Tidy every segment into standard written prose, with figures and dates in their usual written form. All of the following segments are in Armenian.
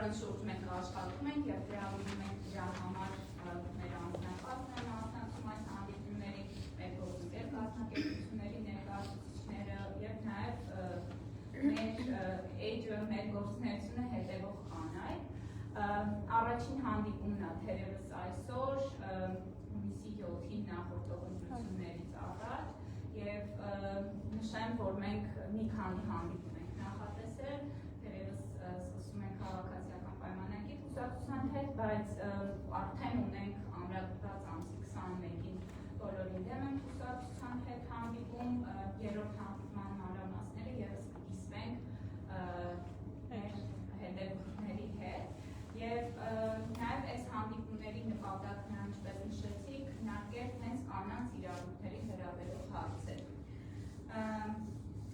որոնց շուրջ մենք աշխատում ենք և վերաբերում ենք դրա համար մեր անձնակազմը մասնակցում այս հանդիպումների, մեր գործընկեր կազմակերպությունների ներկայացուցիչները և նաև մեր էջը, մեր գործունեությունը հետևող կանայք։ Առաջին հանդիպումն է թերևս այսօր, հունիսի 7-ին նախորդող ընտրություններից առաջ և նշեմ, որ մենք մի քանի հանդիպում ենք նախատեսել, թերևս սկսում ենք քաղաքացիական պայմանագիր կուսակցության հետ, բայց արդեն ունենք ամրագրված ամսի 21-ին բոլորին դեմ ենք կուսակցության հետ հանդիպում, երրորդ հանդիպման մանրամասները ևս կկիսվենք մեր հետևորդների հետ և նաև այս հանդիպումների նպատակն է, ինչպես նշեցի, քննարկել հենց կանանց իրավունքների վերաբերող հարցեր։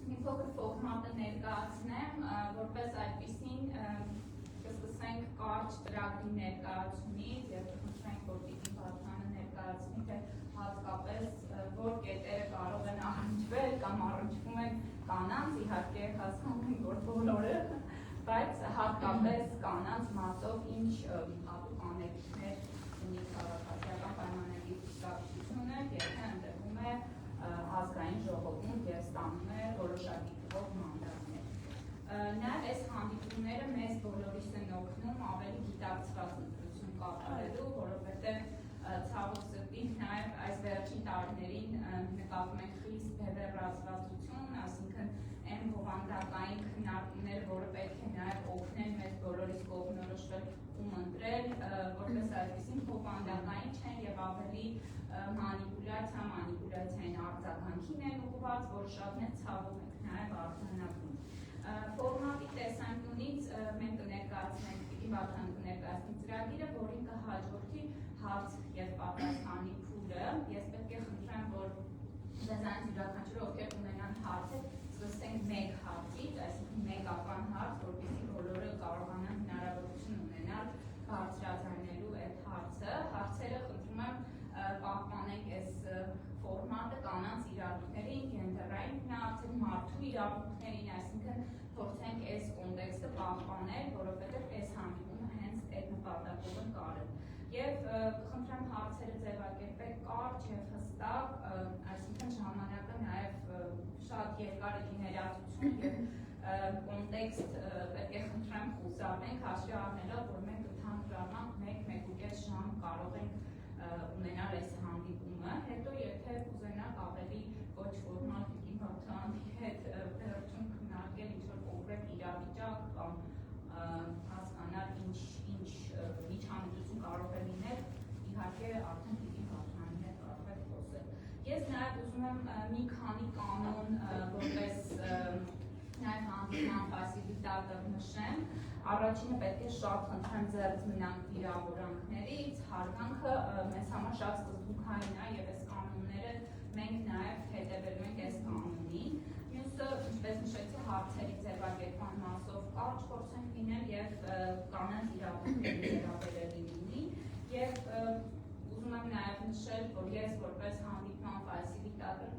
Մի փոքր ֆորմատը ներկայացնեմ, որպես այդպիսին կսկսենք կարճ ծրագրի ներկայացումից և կխնդրենք, որ Տիկին Բաթյանը ներկայացնի, թե հատկապես որ կետերը կարող են առնչվել կամ առնչվում են կանանց, իհարկե հասկանում ենք, որ բոլորը, բայց հատկապես կանանց մասով ինչ հատուկ անելիքներ ունի քաղաքացիական պայմանագիր կուսակցությունը, եթե ընտրվում է ազգային ժողովում և ստանում է որոշակի թվով մանդատներ։ Նաև այս հանդիպումները մեզ բոլորիս են օգնում ավելի գիտակցված ընտրություն կատարելու, որովհետև ցավոք սրտի նաև այս վերջին տարիներին նկատում ենք խիստ բևեռացվածություն, այսինքն այն բովանդակային քննարկումները, որը պետք է նաև օգնեն մեզ բոլորիս կողմնորոշվել ում ընտրել, որպես այսպիսին բովանդակային չեն և ավելի մանիպուլյացիային արձագանքին են ուղղված, որը շատ մեծ ցավով ենք նաև արձանագրում։ Ֆորմատի տեսանկյունից մենք կներկայացնենք, Տիկին Բաթյանը կներկայացնի ծրագիրը, որին կհաջորդի հարց և պատասխանի փուլը։ Ես պետք է խնդրեմ, որ ձեզանից յուրաքանչյուրը ովքեր ունենան հարցեր, սկսենք մեկ հարցից, այսինքն մեկական հարց, որպեսզի բոլորը կարողանան հնարավորություն ունենալ բարձրաձայնելու այդ հարցը։ Հարցերը խնդրում եմ պահպանենք այս ֆորմատը կանանց իրավունքներին, գենդերային հարցեր, մարդու իրավունքներին, այսինքն փորձենք այս կոնտեքստը պահպանել, որովհետև այս հանդիպումը հենց այդ նպատակով ենք արել։ Եվ խնդրեմ հարցերը ձևակերպեք կարճ և հստակ, այսինքն ժամանակը նաև շատ երկար է ներածություն և կոնտեքստ պետք է խնդրեմ խուսափենք, հաշվի առնելով, որ մենք ընդհանրապես 1-1.5 ժամ կարող ենք ունենալ այս հանդիպումը, հետո եթե կուզենաք ավելի ոչ ֆորմալ Տիկին Բաթյանի հետ վերջում քննարկել ինչ-որ կոնկրետ իրավիճակ կամ հասկանալ ինչ միջամտություն կարող է լինել, իհարկե արդեն Տիկին Բաթյանի հետ կարող եք խոսել։ Ես նաև ուզում եմ մի քանի կանոն որպես նաև հանդիպման ֆասիլիտատոր նշեմ։ Առաջինը պետք է շատ խնդրեմ ձեռք մնանք վիրավորանքներից, հարգանքը մեզ համար շատ սկզբունքային է և այս կանոնները մենք նաև հետևելու ենք այս կանոնին։ Մյուսը, ինչպես նշեցի, հարցերի ձևակերպման մասով կարճ փորձենք լինել և կանանց իրավունքների վերաբերելի լինի և ուզում եմ նաև նշել, որ ես որպես հանդիպման ֆասիլիտատոր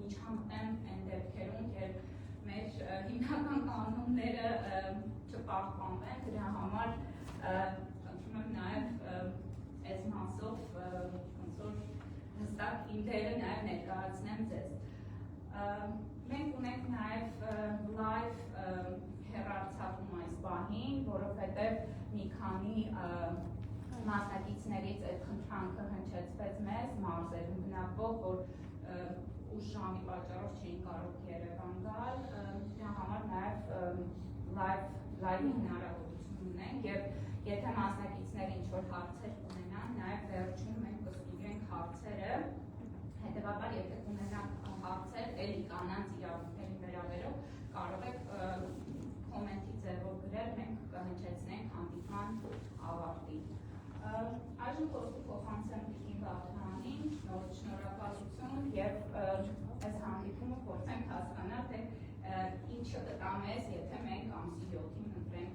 միջամտեմ այն դեպքերում, երբ մեր հիմնական կանոնները չպահպանվեն, դրա համար խնդրում եմ նաև այս մասով ոնց որ հստակ իմ դերը նաև ներկայացնեմ ձեզ։ Մենք ունենք նաև լայվ հեռարձակում այս բանին, որովհետև մի քանի մասնակիցներից այդ խնդրանքը հնչեցվեց մեզ, մարզերում բնակվող, որ ուշ ժամի պատճառով չէին կարող Երևան գալ, դրա համար նաև լայվի հնարավորություն ունենք և եթե մասնակիցները ինչ-որ հարցեր ունենան, նաև վերջում մենք կստուգենք հարցերը, հետևաբար եթե ունենան հարցեր էլի կանանց իրավունքներին վերաբերող, կարող եք կոմենտի ձևով գրել, մենք կհնչեցնենք հանդիպման ավարտին։ Այժմ խոսքը փոխանցեմ Տիկին Բաթյանին, շնորհակալություն և այս հանդիպումը փորձենք հասկանալ, թե ինչը կտա մեզ, եթե մենք ամսի 7-ին ընտրենք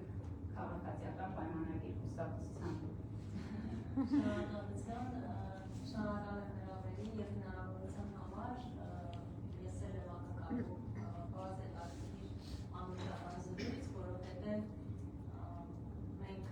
քաղաքացիական պայմանագիր կուսակցության։ Շնորհակալություն, շնորհակալ եմ հրավերին և հնարավորության համար, ես էլ եմ ակնկալում բաց հետաքրքիր անմիջական զրույց, որովհետև մենք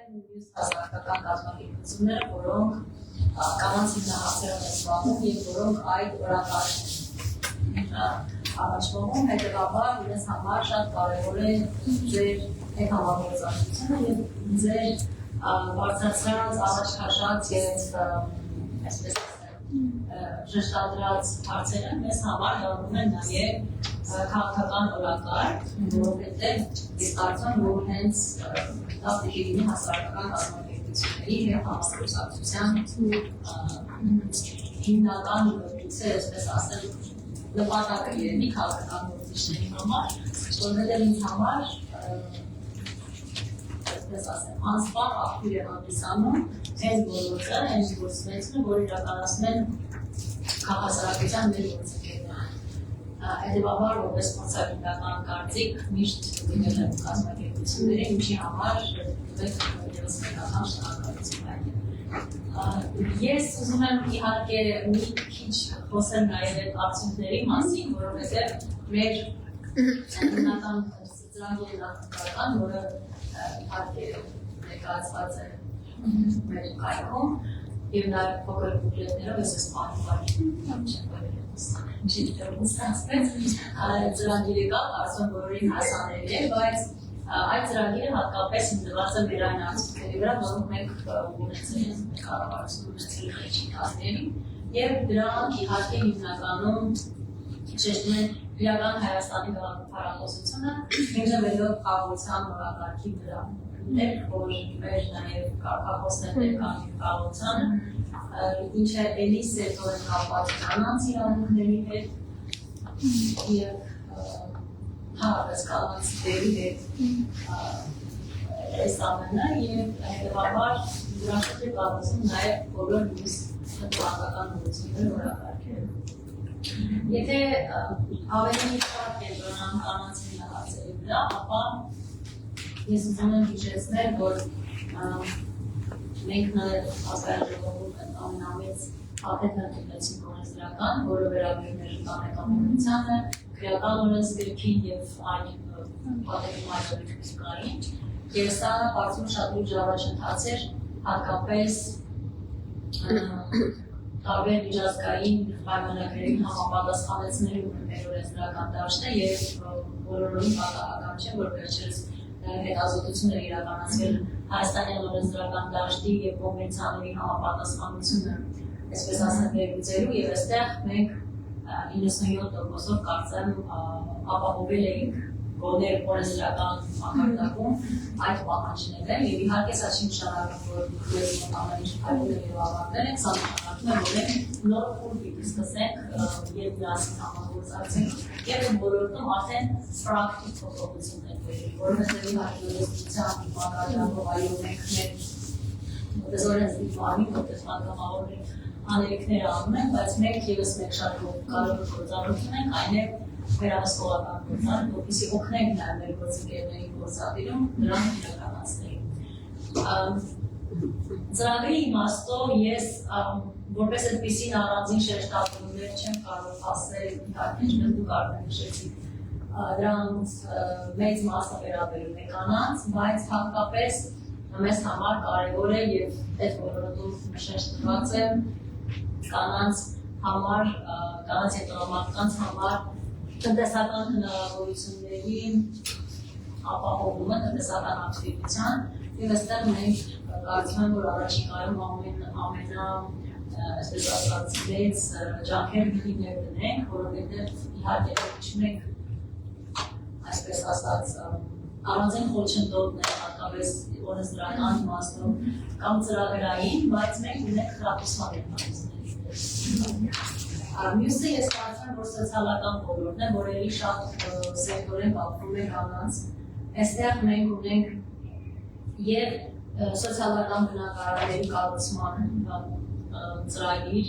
մյուս հասարակական կազմակերպությունները, որոնք կանանց հիմնահարցերով են զբաղվում և որոնք այդ օրակարգն են առաջվողում, հետևաբար իրենց համար շատ կարևոր է ձեր այդ համագործակցությունը և ձեր բարձրացրած, առաջ քաշած և այսպես ժշտադրած հարցերը մեզ համար դառնում են նաև քաղաքական օրակարգ, որովհետև ես կարծում եմ, որ հենց դա պիտի լինի հասարակական կազմակերպությունների և համագործակցության հիմնական այսպես ասել նպատակը եղնի քաղաքական գործիչների համար, որովհետև ինձ համար այսպես ասեմ, անսպառ աղբյուր է հանդիսանում հենց բոլորը, հենց գործունեությունը, որ իրականացնում են հասարակության մեր գործընկերները։ Հետևաբար, որպես փորձագիտական կարծիք, միշտ դիմել եմ կազմակերպությունների, ինչի համար ևս մեկ անգամ շնորհակալություն հայտնել։ Ես ուզում եմ իհարկե մի քիչ խոսել նաև այդ արդյունքների մասին, որովհետև մեր հիմնական ծրագիրը նախընտրական, որը իհարկե ներկայացված է մեր կայքում և նաև փոքր բուկլետներով ես սպանում ծրագիրը կա, կարծում եմ բոլորին հասանելի է, բայց այդ ծրագիրը հատկապես հիմնված է մեր այն արդյունքների վրա, որոնք մենք ունեցել ենք կառավարությունում ունեցել խեցի տարիներին և դրանք իհարկե հիմնականում շեշտում են իրական Հայաստանի գաղափարախոսությունը հիմնվելով խաղաղության օրակարգի վրա, որ մեր նաև կարգախոսներ կան խաղաղությանը, ինչը էլի սերտորեն կապված կանանց իրավունքների հետ և հարավես կանանց դերի հետ այս ամենը և հետևաբար դրանք է կառուցում նաև բոլոր մյուս քաղաքական ուղղությունները օրակարգերը։ Եթե ավելի շատ կենտրոնանանք կանանց հիմնահարցերի վրա, ապա ես ուզում եմ հիշեցնել, որ մենք նաև ազգային ժողովում ամենամեծ աղետը ընդունեցինք օրենսդրական, որը վերաբերում է ժպանեկամունությանը, քրեական օրենսգրքին և այն պատերում այդօրիկային, և սա կարծում շատ լուրջ առաջընթաց էր, հատկապես տարբեր միջազգային պայմանագրերին համապատասխանեցնելու մեր օրենսդրական դաշտը և բոլորովին պատահական չէ, որ վերջերս հետազոտություններ իրականացվել հայաստանյան օրենսդրական դաշտի և կոնվենցիաների համապատասխանությունը, այսպես ասեմ, վերլուծելու և այստեղ մենք 97%-ով կարծեմ ապահովել էինք գոներ օրենսդրական մակարդակում այդ պահանջները և իհարկե սա չի նշանակում, որ ես ամեն ինչ հայտնել և ավարտել ենք, սա նշանակում է, որ մենք նոր փուլ պիտի սկսենք և միասին համագործակցենք և այդ ոլորտում արդեն պրակտիկ փոփոխություններ բերել, որովհետև իհարկե օրենսդրության մակարդակով այո մենք մեր օրենսդրության որպես պատգամավոր անելիքներ անում ենք, բայց մենք ևս մեկ շատ կարևոր գործառույթ ունենք, այն է վերահսկողական գործառույթ, որպեսզի օգնենք նաև մեր գործընկերներին գործադիրում նրանք իրականացնեին։ Ծրագրի իմաստով ես որպես այդպիսին առանձին շեշտադրումներ չեմ կարող ասել, իհարկե ինչպես դուք արդեն նշեցիք, դրանց մեծ մասը վերաբերում է կանանց, բայց հատկապես մեզ համար կարևոր է և այդ ոլորտում շեշտված է կանանց համար, կանանց և տղամարդկանց համար տնտեսական հնարավորությունների ապահովումը, տնտեսական ակտիվության և այստեղ մենք կարծում եմ, որ առաջիկայում այսպես ասած մեծ ջանքեր պիտի ներդնենք, որովհետև իհարկե չունենք այսպես ասած առանձին խոչընդոտներ հատկապես օրենսդրական իմաստով կամ ծրագրային, բայց մենք ունենք խրախուսման մեխանիզմներ։ Մյուսը ես կարծում եմ, որ սոցիալական ոլորտն է, որ էլի շատ սերտորեն կապվում է կանանց։ Այստեղ մենք ունենք և սոցիալական բնակարանների կառուցման ծրագիր,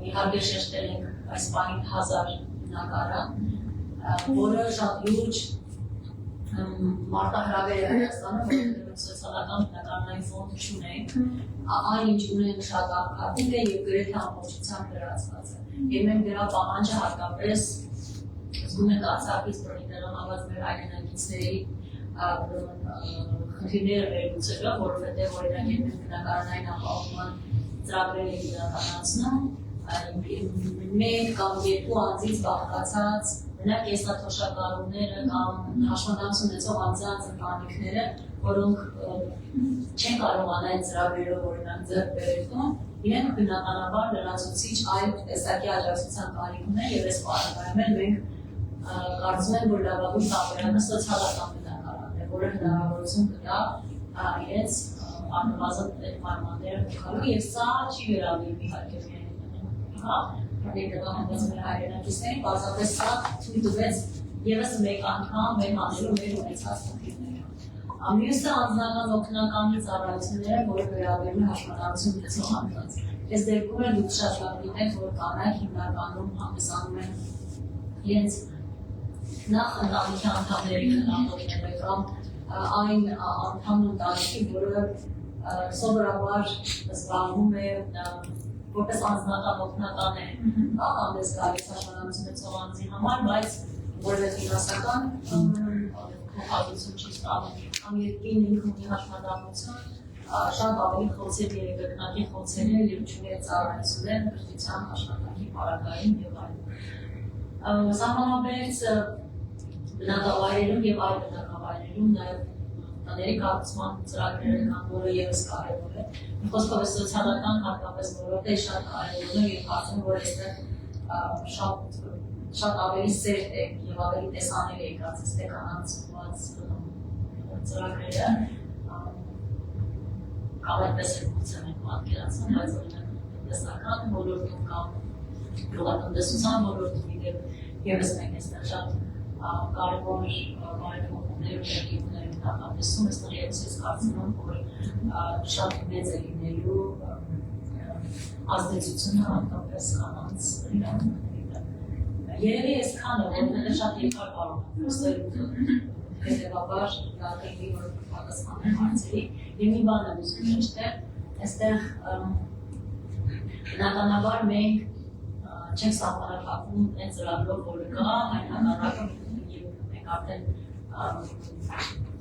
իհարկե շեշտել ենք այս պահին 1000 բնակարան, որը շատ լուրջ մարտահրավեր է Հայաստանում, որովհետև սոցիալական բնակարանային ֆոնդ չունենք, այն ինչ ունենք շատ ակտիվ է և գրեթե ամբողջությամբ լրացված է։ Եվ մենք դրա պահանջը հատկապես զգում ենք Արցախից տեղահանված մեր հայրենակիցների խնդիրները վերլուծելը, որովհետև օրինակ երբ բնակարանային ապահովման ծրագրերը իրականացնում, մեկ կամ երկու անձից բաղկացած մենակ կեսաթոշակառուները կամ հաշվանդամություն ունեցող անձանց ընտանիքները, որոնք չեն կարողանա այդ ծրագրերով օրինակ ձեռք բերել, իրենք բնականաբար լրացուցիչ այլ տեսակի աջակցության կարիք ունեն եւ այս պարագայում էլ մենք կարծում եմ, որ լավագույն տարբերակը սոցիալական բնակարանն է, որը հնարավորություն կտա իրենց առնվազն այդ պայմանները հոգալու եւ սա չի վերաբերում իհարկե մեր հայրենակիցներին, պարզապես սա թույլ տվեց ևս մեկ անգամ մեր անելու մեր ունեցած խնդիրները։ Մյուսը անձնական օգնականի ծառայությունները, որը վերաբերում է հաշվետվություն ունեցող անձանց։ Այս դեպքում էլ դուք շատ լավ գիտեք, որ կանայք հիմնականում հանդիսանում են իրենց նախ ընտանիքի անդամների խնամքները կամ այն անդամն ընտանիքի, որը սովորաբար զբաղվում է որպես անձնական օգնական է, հանդես գալիս հաշվետվություն ունեցող անձի համար, բայց որևէ ֆինանսական փոխհատուցում չի ստանում, կամ երկրին ինքն ունի հաշվետվություն, շատ ավելի խոցեր երեքնակի խոցեր եւ չունի ծառայություններ կրթության աշխատանքի պարագային եւ այլն։ Սահմանաբերց բնակավայրերում եւ այլ բնակավայրերում նաեւ տների կառուցման ծրագրերը կան, որը ևս կարևոր է։ Խոսքով սոցիալական հատկապես ոլորտը շատ կարևոր է եւ կարծում եմ, որ այստեղ շատ ավելի սերտ է եւ ավելի տեսանելի է կարծես թե կանանցված ծրագրերը կամ այդպես է փորձել ենք պատկերացնել, բայց օրինակ տնտեսական ոլորտում կամ գյուղատնտեսության ոլորտում ևս մենք այստեղ շատ կարևոր բարեփոխումներ ու ներդրումներ նախատեսում, այստեղ ևս ես կարծում եմ, որ շատ մեծ է լինելու ազդեցությունը հատկապես կանանց երևի այսքանը, որտեղ շատ երկար կարող եմ խոսել հետևաբար կհետևի, որ պատասխանեմ հարցերի եւ մի բան եմ ուզում նշել, այստեղ բնականաբար մենք չենք սահմանափակվում այն ծրագրով, որը կա, այն հակառակը մենք արդեն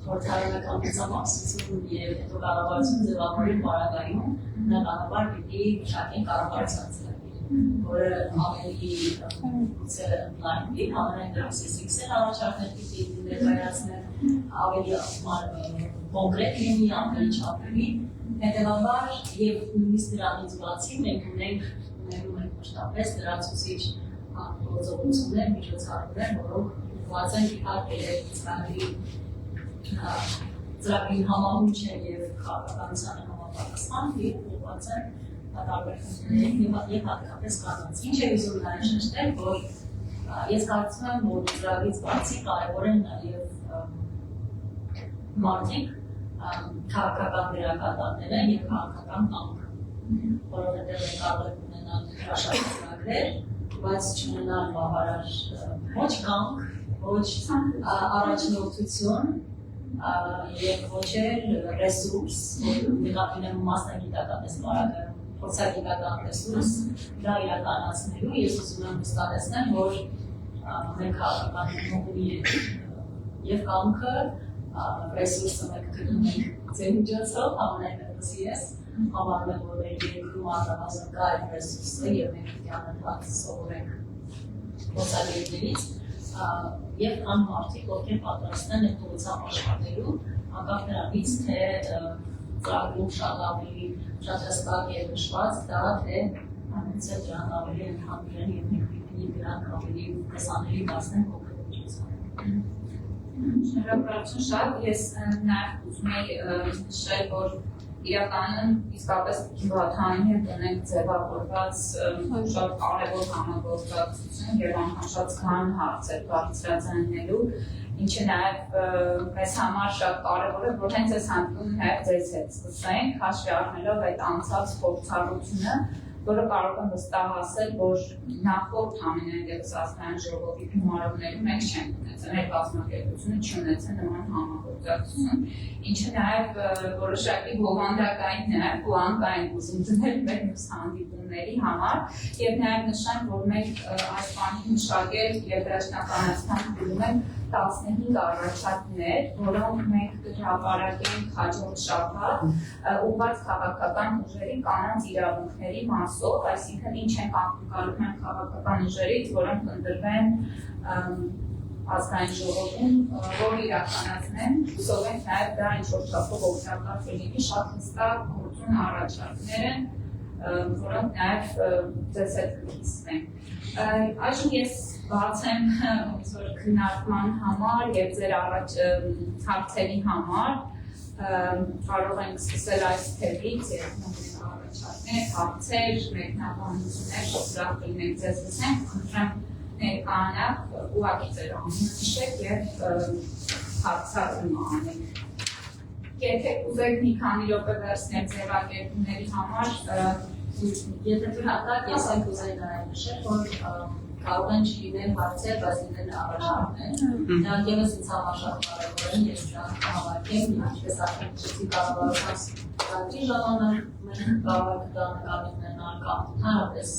խորհրդարանական մեծամասնություն եւ հետո կառավարություն ձևավորի պարագայում բնականաբար պիտի մշակեն կառավարության որը ավելի լայնի, համենայն դրս ես իքսել առաջարկներ պիտի ներկայացնել, ավելի կոնկրետ լինի, ավելի չափելի, հետևաբար և նույնիսկ դրանից բացի մենք ունենք մշտապես դրացուցիչ գործողություններ, միջոցառումներ, որոնք ուղղված են իհարկե ծրագրի համահունչ են և քաղաքականությանը համապատասխան և ուղղված են տարբեր խնդիրների եւ հատկապես կանանց։ Ինչ է ուզում նաև շեշտել, որ ես կարծում եմ, որ ծրագրից բացի կարևոր են նաև մարդիկ, քաղաքական դերակատարները եւ քաղաքական կամքը, որովհետեւ մենք կարող ենք ունենալ հրաշալի ծրագրեր, բայց չունենալ բավարար ոչ կամք, ոչ առաջնորդություն եւ ոչ էլ ռեսուրս, նկատի ունեմ մասնագիտական ասպարագայում փորձագիտական ռեսուրս դա իրականացնելու ես ուզում եմ վստահեցնել, որ մենք քաղաքական ունի եւ կամքը ռեսուրսը մենք գտնում ենք ձեր միջոցով, ամենայնպես ես համարում եմ, որ մեր երկրում առնվազն կա այդ ռեսուրսը եւ մենք պետք է անընդհատ սովորենք փորձագետներից եւ կան մարդիկ, ովքեր պատրաստ են այդ ուղղությամբ աշխատելու, անկախ նրանից, թե ծրագրում շատ ավելի շատ հստակ եւ նշված դա թե անցել դրան ավելի ընդհանրեն եւ մենք պիտի դրանք ավելի տեսանելի դարձնենք օգտվող միջոցառում։ Շնորհակալություն շատ, ես նաև ուզում եի նշել, որ իրականում իսկապես Վաթանի հետ ունենք ձևավորված շատ կարևոր համագործակցություն եւ անգամ շատ քան հարցեր բարձրաձայնելու, ինչը նաև մեզ համար շատ կարևոր է, որ հենց այս հանդիպումն նաև ձեզ հետ սկսենք, հաշվի առնելով այդ անցած փորձառությունը, որը կարող եմ վստահ ասել, որ նախորդ ամենայնևս ազգային ժողովի գումարումներում մենք չենք ունեցել, մեր կազմակերպությունը չունեցել նման համագործակցություն, ինչը նաև որոշակի բովանդակային նաև ու անկային ուզում դնել մեր մյուս հանդիպումների ընկերությունների համար եւ նաեւ նշեմ, որ մենք այս բանի մշակել եւ վերջնականացման գնում ենք 15 առաջարկներ, որոնք մենք կհրապարակենք հաջորդ շաբաթ ուղղված քաղաքական ուժերի կանանց իրավունքների մասով, այսինքն ինչ ենք ակնկալում են քաղաքական ուժերից, որոնք ընտրվեն ազգային ժողովում, որ իրականացնեն, հուսով ենք նաև դա ինչ-որ չափով օգտակար կլինի, շատ հստակ գործուն առաջարկներ են, որոնք նաև ձեզ հետ կհիսվենք։ Այժմ ես բաց եմ քննարկման համար եւ ձեր առաջ հարցերի համար, կարող ենք սկսել այս թեմից եւ առաջարկներ, հարցեր, մեկնաբանություններ, շատ կլինենք ձեզ լսենք, խնդրեմ ներկանաք ուղղակի ձեր անունը հիշեք եւ հարցադրում անեք։ Եթե ուզեք մի քանի րոպե վերցնել ձևակերպումների համար, եթե հատակ ես այն կուզեի նաև նշել, որ կարող են չլինել հարցեր, բայց լինեն առաջարկներ։ Դրանք ևս ինձ համար շատ կարևոր են, ես դրանք կհավաքեմ, ինչպես արդեն նշեցի կառավարության ծրագրի ժամանակ մենք կարող ենք դա նկատի ունենալ կամ ընդհանրապես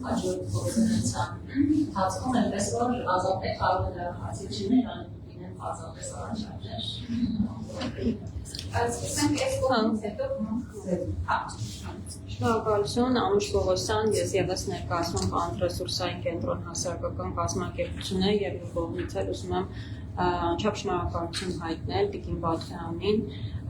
հաջորդ գործունեության ընթացքում, այնպես որ ազատել կարող են դրանք հարցեր չլինել, այլ լինեն բացառապես առաջարկներ։ Սկսենք այս կողմից հետո Շնորհակալություն, Անուշ Պողոսյան, ես ևս ներկայացնում կանտրեսուրսային կենտրոն հասարակական կազմակերպություն է եւ իմ կողմից էլ ուզում եմ անչափ շնորհակալություն հայտնել Տիկին Բաթյանին,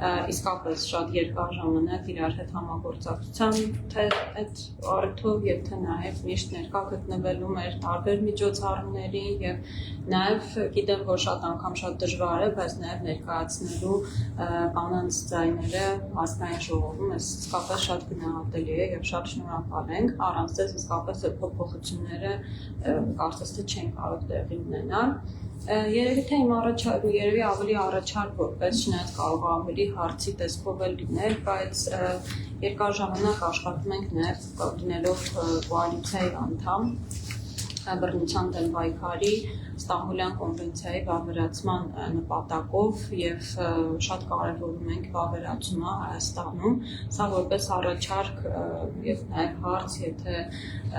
իսկապես շատ երկար ժամանակ իրար հետ համագործակցության թե այդ առիթով եւ թե նաեւ միշտ ներկա գտնվելու մեր տարբեր միջոցառումների եւ նաեւ գիտեմ, որ շատ անգամ շատ դժվար է, բայց նաեւ ներկայացնելու կանանց ձայները ազգային ժողովում է իսկապես շատ գնահատելի է եւ շատ շնորհակալ ենք, առանց դες իսկապես այդ փոփոխությունները կարծես թե չեն կարող տեղի ունենալ։ Երևի թե իմ երևի ավելի առաջարկ որպես չնայած կարող ավելի հարցի տեսքով էլ լինել, բայց երկար ժամանակ աշխատում ենք նաև լինելով կոալիցիայի անդամ բռնության դեմ պայքարի Ստամբուլյան կոնվենցիայի վավերացման նպատակով եւ շատ կարեւորում ենք վավերացումը Հայաստանում, սա որպես առաջարկ եւ նաեւ հարց, եթե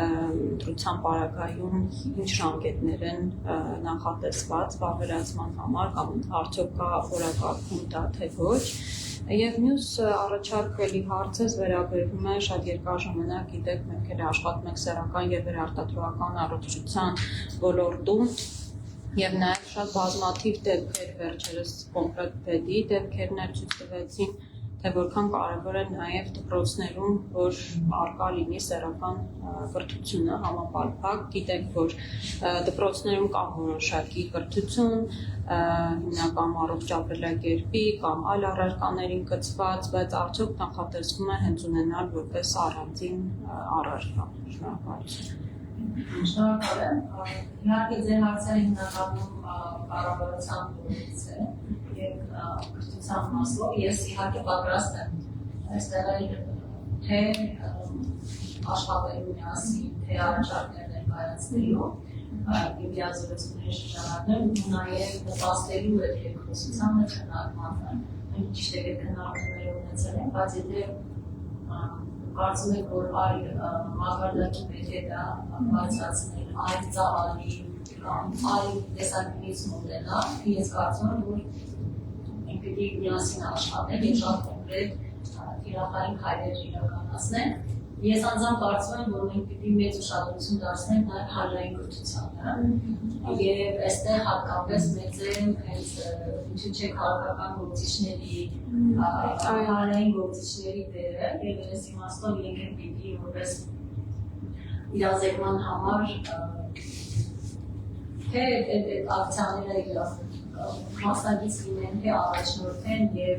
ընտրության պարագայում ինչ ժամկետներ են նախատեսված վավերացման համար կամ արդյոք կա օրակարգում դա թե ոչ։ Եվ մյուս առաջարկելի հարցս վերաբերվում է շատ երկար ժամանակ, գիտեք, մենք էլ աշխատում ենք սեռական եւ վերարտադրական առողջության ոլորտում եւ նաեւ շատ բազմաթիվ դեպքեր վերջերս կոնկրետ պետի դեպքերներ ցույց տվեցին, թե որքան կարեւոր է նաեւ դպրոցներում, որ արկա լինի սեռական կրթությունը համապարփակ, գիտենք, որ դպրոցներում կա որոշակի կրթություն, հիմնական առողջ ապրելակերպի կամ այլ առարկաներին կցված, բայց արդյոք նախատեսվում է հենց ունենալ որպես առանձին առարկա։ Շնորհակալություն։ Շնորհակալ եմ։ Իհարկե ձեր հարցերը հիմնականում կառավարության կողմից է եւ կրթության մասով ես իհարկե պատրաստ եմ այստեղ թե աշխատելու միասին, թե առաջարկներ ներկայացնելու եւ լիազորությունների շրջանակներ ու նաեւ նպաստելու այդ երկխոսությանը քննարկմանը։ Մենք ճիշտ է քննարկումներ ունեցել ենք, բայց եթե կարծում եք, որ այլ մակարդակի մեջ է դա բարձրացնել, այլ ծավալի կամ այլ տեսակետից մոտենալ, ես կարծում եմ, որ մենք պիտի միասին աշխատենք եւ շատ կոնկրետ թիրախային քայլեր իրականացնենք։ Ես անձամբ կարծում եմ, որ մենք պիտի մեծ ուշադրություն դարձնենք նաեւ հանրային կրթությանը եւ այստեղ հատկապես մեծ է հենց ինչու՞ չէ քաղաքական գործիչների հանրային գործիչների դերը եւ այս իմաստով իրենք պիտի որպես իրազեկման համար թե այդ ակցիաները մասնակից լինեն, թե առաջնորդեն եւ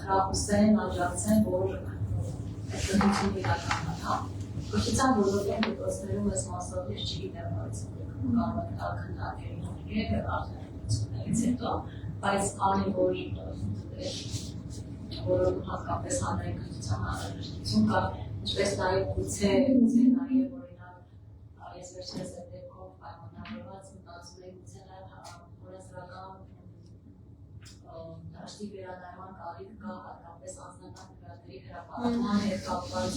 խրախուսեն, աջակցեն, որ այդ կրթությունը իրականանա։ Կրթության ոլորտում դպրոցներում այս մասով ես չգիտեմ, բայց կարող եք քննարկել եւ արտադրություններից հետո, բայց կարևոր որոնք հատկապես հանրային կրթության անհրաժեշտություն կա, ինչպես նաեւ գուցե նաեւ օրինակ ես վերջերս այդ դեպքով պայմանավորված մտածում եմ գուցե նաեւ օրենսդրական դաշտի վերանայման կարիք կա հատկապես անձնական նկատների հրապարակման հետ կապված,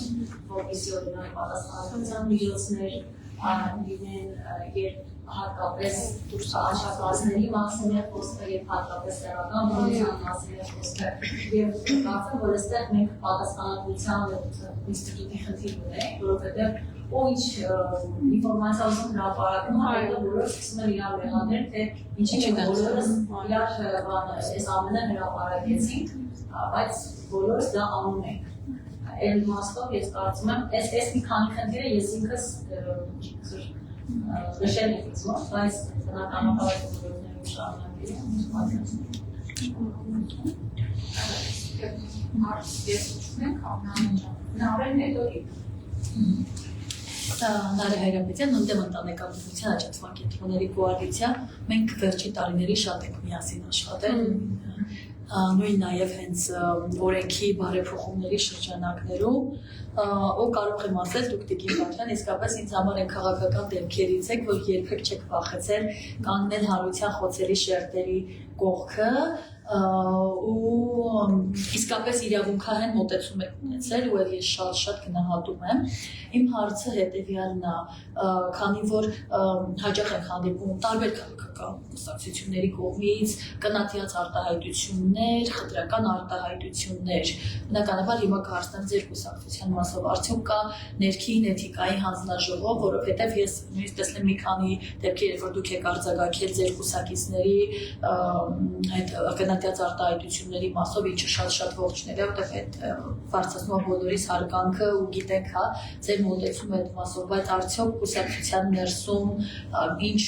որպեսզի օրինակ պատասխանատվության միջոցներ լինեն, երբ հատկապես աշխատվածների մասին է խոսքը եւ հատկապես տեղական բնության մասին է խոսքը եւ կարծեմ որ այստեղ մենք պատասխանատվության ինստիտուտի խնդիր ունենք, որովհետեւ ինչ ինֆորմացիա ուզում հրապարակում հետո բոլորը սկսում են իրար մեղադրել, թե ինչի՞ բոլորս իրար այս ամենը հրապարակեցինք, բայց բոլորս դա անում ենք։ Այն իմաստով ես կարծում եմ, այս մի քանի խնդիրը ես ինքս նշել եմ ինձ, բայց բնականաբար բոլորներում շարունակել Նարե Հայրապետյան, Նոնդեմ ընտանեկան բնության աջակցման կենտրոնների կոալիցիա, մենք վերջի տարիների շատ ենք միասին աշխատել, նույն նաև հենց օրենքի բարեփոխումների շրջանակներում, ու կարող եմ ասել, դուք Տիկին Վարդան, իսկապես ինձ համար այն քաղաքական դեմքերից եք, որ երբեք չեք վախեցել կանգնել հանրության խոցելի շերտերի կողքը ու իսկապես իրավունքահեն մոտեցում եք ունեցել ու ես շատ գնահատում եմ։ Իմ հարցը հետևյալն է, քանի որ հաճախ ենք հանդիպում տարբեր քաղաքական կուսակցությունների կողմից կնատիած արտահայտություններ, խտրական արտահայտություններ, բնականաբար հիմա կհարցնեմ ձեր կուսակցության մասով, արդյոք կա ներքին էթիկայի հանձնաժողով, որովհետև ես նույնիսկ տեսնեմ մի քանի դեպքեր, որ դուք եք արձագանքել ձեր կուսակիցների այդ կնատիած արտահայտությունների մասով, ինչը շատ ողջներ է, որտեղ այդ բարձրացնում է բոլորիս հարգանքը ու գիտենք, հա, ձեր մոտեցումը այդ մասով, բայց արդյոք կուսակցության ներսում ինչ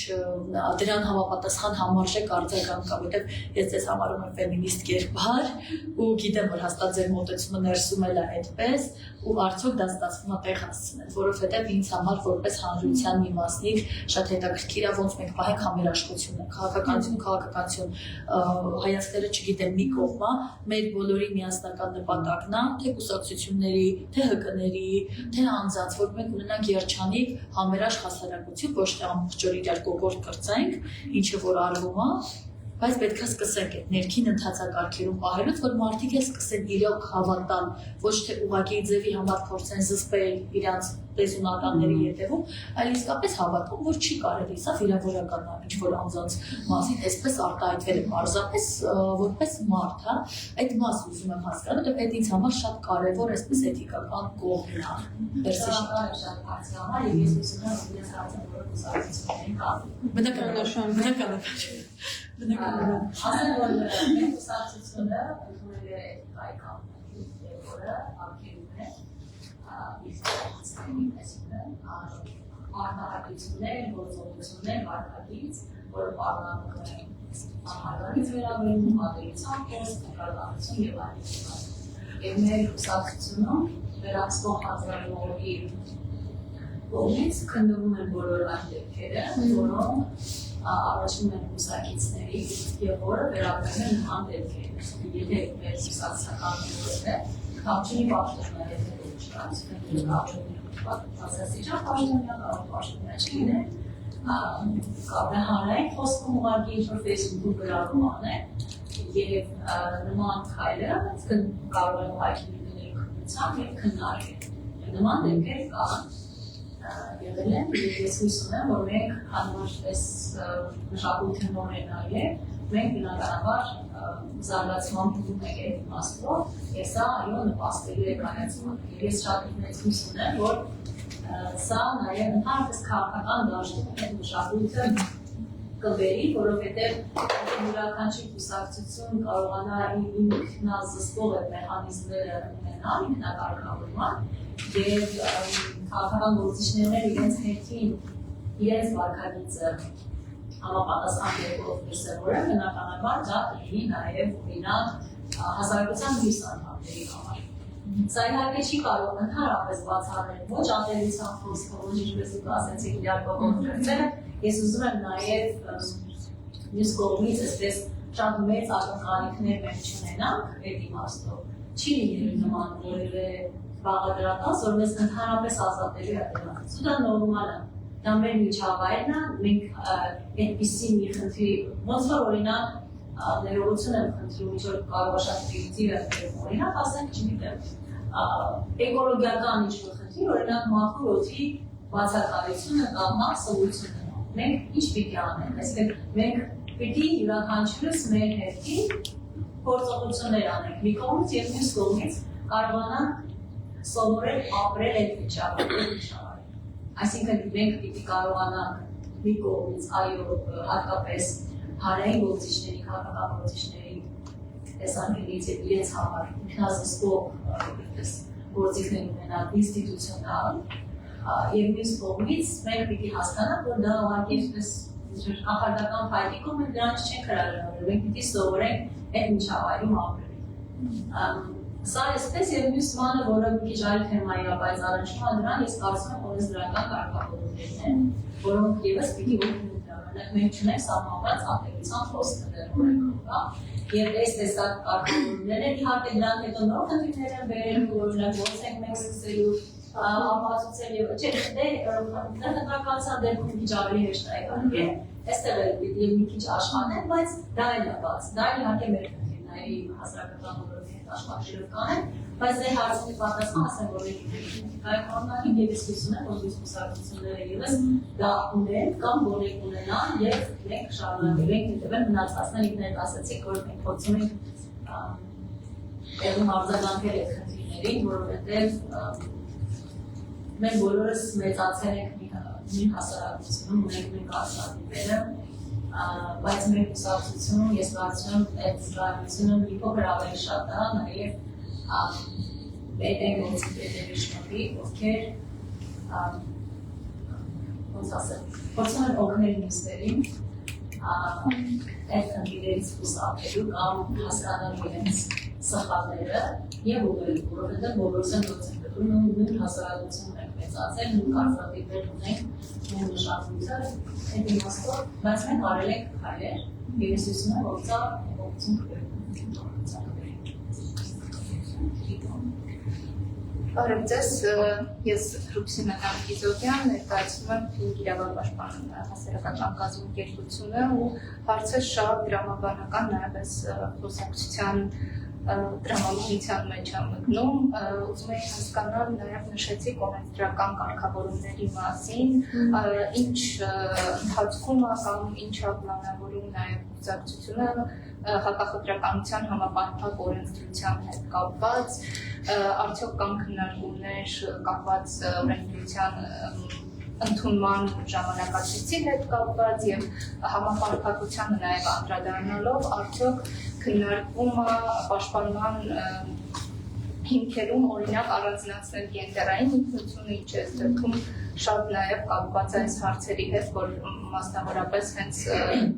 դրան համապատասխան համարժեք արձագանք կա, որտեղ ես ձեզ համարում եմ ֆեմինիստ կերպար ու գիտեմ, որ հաստատ ձեր մոտեցումը ներսում էլ է այդպես ու արդյոք դա ստացվում է տեղ հասցնել, որովհետև ինձ համար որպես հանրության մի մասնիկ շատ հետաքրքիր է ոնց մենք պահենք համերաշխությունը, քաղաքականություն, հայացքները չգիտեմ մի կողմա, մեր բոլորի միասնական նպատակն է, թե կուսակցությունների, թե ՀԿ-ների, թե անձանց, որ մենք ունենանք երջանիկ համերաշխ հասարակություն, ոչ թե ամբողջ օր իրար կոկորտ կրծենք, ինչը որ արվում է, բայց պետք է սկսենք այդ ներքին ընթացակարգերում պահելուց, որ մարդիկ սկսեն իրոք հավատալ, ոչ թե ուղղակի ձևի համար փորձեն զսպել իրանց տեսունականների ետևում, այլ իսկապես հավատում, որ չի կարելի սա վիրավորական է, ինչ որ անձանց մասին այսպես արտահայտվել է պարզապես որպես մարդ, հա, այդ մասը ուզում եմ հասկանալ, որտեղ այդ ինձ համար շատ կարևոր այսպես էթիկական կողմն է։ Շատ հարցնամար եւ ես ուզում եմ որ ես հարցը որ կուսակցություններին կապ։ Բնականաբար։ Ասել որ մենք կուսակցությունը ընդունել է էթիկայի կանոնի, որը արգելում է իսկացնի այսինքն արտահայտություններ, գործողություններ, վարկագիծ, որը պարունակում է անհարգանից վերաբերում, ատելության խոսք, նկարահանություն եւ այլն։ Եվ մեր կուսակցությունում վերահսկող հանձնաժողովի կողմից քննվում են բոլոր այն դեպքերը, որոնք առաջնում են կուսակիցների եւ որը վերաբերում են նման դեպքերի։ Եթե մեր կուսակցական ուժերը կապչունի պաշտոններ Կապրահարային խոսքում ուղղակի ինչ-որ Facebook-ում գրառում անեն և նման քայլը կարող են ուղղակի լինել քննության և քննարկել։ Նման դեպքեր կան եղել են և ես հույս ունեմ, որ մենք հանրապես մշակույթի նոր է նաև մենք բնականաբար զարգացման փուլում ենք այդ իմաստով, եւ սա այո նպաստելու է կայացմանը։ Ես շատ մեծ հույս ունեմ, որ սա նաև ընդհանրապես քաղաքական դաշտում այդ մշակույթը կբերի, որովհետեւ յուրաքանչյուր կուսակցություն կարողանա ինքնազսպող մեխանիզմները ունենալ ինքնակարգավորման եւ քաղաքական գործիչներն իրենց հերթին իրենց վարկագիծը համապատասխան դեպքով դրսևորել, բնականաբար դա կլինի նաև օրինակ հասարակության մյուս անդամների համար։ Սա իհարկե չի կարող ընդհանրապես բացառել ոչ ատելության խոսքը, ոչ ինչպես դուք ասացիք իրար կողմով դրսերը, ես ուզում եմ նաև մյուս կողմից այսպես շատ մեծ ակնկալիքներ մենք չունենանք այդ իմաստով։ Չի լինելու նման որևէ բաղադրատոց, որ մեզ ընդհանրապես ազատելու է դրանից։ Դա նորմալ է։ Դա մեր միջավայրն է, մենք այդպիսի մի խնդրի, ոնց որ օրինակ ներողություն եմ խնդրում, ինչ որ կարող է շատ պրիմիտիվ է բերում, օրինակ ասենք, չգիտեմ, էկոլոգիական ինչ-որ խնդիր, օրինակ մաքուր օդի բացակայությունը կամ սովորությունը։ Մենք ինչ պիտի անենք, այսինքն մենք պիտի յուրաքանչյուրս մեր հետքի գործողություններ անենք, մի կողմից և մյուս կողմից կարողանանք սովորել ապրել այդ վիճակում։ Այսինքն մենք պիտի կարողանանք մի կողմից այո հատկապես հանրային գործիչների, քաղաքագործիչների տեսանկյունից եւ իրենց համար ինքնազսկող գործիքներ ունենալ ինստիտուցիոնալ եւ մյուս կողմից մենք պիտի հասկանանք, որ դա ուղղակի այսպես կախարդական փայտիկով մենք դրանից չենք հրաժարվել, մենք պիտի սովորենք այդ միջավայրում ապրել։ Սա այսպես եւ մյուս բանը, որը մի քիչ այլ թեմայի է, բայց առաջնա դրան ես կարծում եմ օրենսդրական կարգավորումներն են, որոնք եւս պիտի օգնեն դրանք մենք չունենք սահմանված ապելացիան խոսքեր օրենքով, եւ այս տեսակ կարգավորումները իհարկե դրանք հետո նոր խնդիրներ են բերելու, օրինակ ոնց ենք մենք սկսելու ապացուցել եւ չէ, դե ներդրականության դեպքում քիչ ավելի հեշտ է իհարկե, այստեղ էլ պիտի մի քիչ աշխատեն, բայց դա էլ է բաց, դա իհարկե մեր խնդիրների հասարակական աշխատանքներով կանեն, բայց դե հարցի պատասխան ասեմ, որ կայքանային եւ իսկություն է, որ դիսկուսիաները եւս դա ունեն կամ գոնե ունենան եւ մենք շարունակենք հետեւել մնացածները ինքներդ ասացիք, որ մենք փորձում ենք տեղում արձագանքել այդ խնդիրներին, որովհետեւ մենք բոլորս մեծացել ենք մի հասարակությունում, ունենք մենք արժանիքները, բայց մեր կուսակցությունում ես կարծում եմ այդ զգայունությունը մի փոքր ավելի շատ է, նաև այդ են գործիքների շնորհիվ, ովքեր ոնց ասեմ, փորձում են օգնել մյուսներին այդ խնդիրներից խուսափելու կամ հասկանալու իրենց սխալները եւ ուղղելու, որովհետեւ բոլորս են գործում նույն հասարակությունում ենք մեծացել, նույն կարծրատիպեր ունենք, նույն մշակույթը, այդ իմաստով, բայց մենք արել ենք քայլեր, եւ ես հույսում եմ, որ սա օգտություն կբերի։ Բարև ձեզ, ես Ռուքսինա Կամկիզովյան, ներկայացնում եմ Փինգ իրավապաշտպան հասարակական կազմակերպությունը ու հարցը շատ դրամաբանական նաև այս խոսակցության դրամաբանության մեջ է մտնում, ուզում եի հասկանալ նաև նշեցիք օրենսդրական կարգավորումների մասին, ինչ ընթացքում է կամ ինչ է պլանավորում նաև կուսակցությունը հակախտրականության համապարփակ օրենսդրության հետ կապված, արդյոք կան քննարկումներ կապված օրենսդրության ընդունման ժամանակացույցի հետ կապված եւ համապարփակությանը նաև անդրադառնալով արդյոք քննարկվում է պաշտպանման հիմքերում օրինակ առանձնացնել գենդերային ինքնությունը, ինչ է դեպքում շատ նաև կապված այս հարցերի հետ, որ մասնավորապես հենց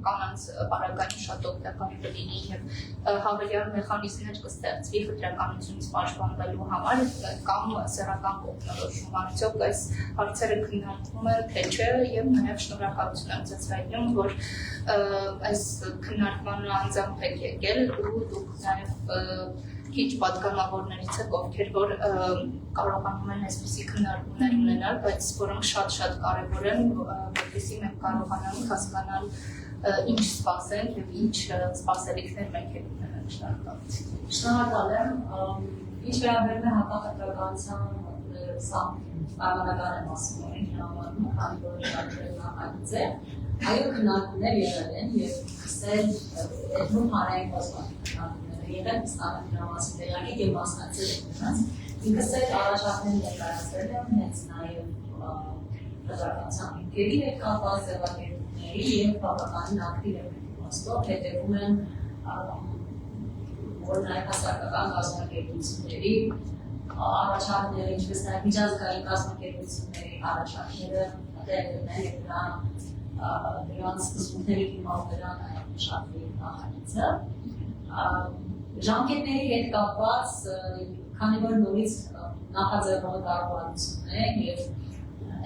կանանց պարագային շատ օգտակար կլինի եւ հավելյալ մեխանիզմներ կստեղծվի խտրականությունից պաշտպանվելու համար կամ սեռական կողմնորոշում, արդյոք այս հարցերը քննարկվում են թե չէ եւ նաև շնորհակալություն եմ ձեզ հայտնում, որ այս քննարկմանը անձամբ եք եկել ու դուք նաև քիչ պատգամավորներից եք, ովքեր որ կարողանում են այսպիսի քննարկումներ ունենալ, բայց որոնք շատ կարևոր են, որպեսզի մենք կարողանանք հասկանալ ինչ սպասենք եւ ինչ սպասելիքներ մենք եք ունենանք։ Շնորհակալ եմ, ինչ վերաբերում է հակախտրականության սա պայմանական եմ ասում, օրենքի համարում, քանի որ շատ նախագիծ է, այո քննարկումներ եղել են եւ սկսել այդ նույն հանրային խոսքերը եղել ստանալ դրա մասին տեղյակ եւ մասնակցել դրանց։ Ինքս էլ առաջարկներ ներկայացրել եմ հենց նաեւ հակախտրականության հիմքերի հետ կապված ձևակերպումների եւ բավականին ակտիվ եմ իմաստով հետեւում եմ որ նաեւ հասարակական կազմակերպությունների առաջարկները, ինչպես նաեւ միջազգային կազմակերպությունների առաջարկները դերն են եւ դրանց սկզբունքների հիման վրա նաեւ մշակվի նախագիծը։ Ժամկետների հետ կապված, քանի որ նորից նախաձեռնող կառավարությունն է եւ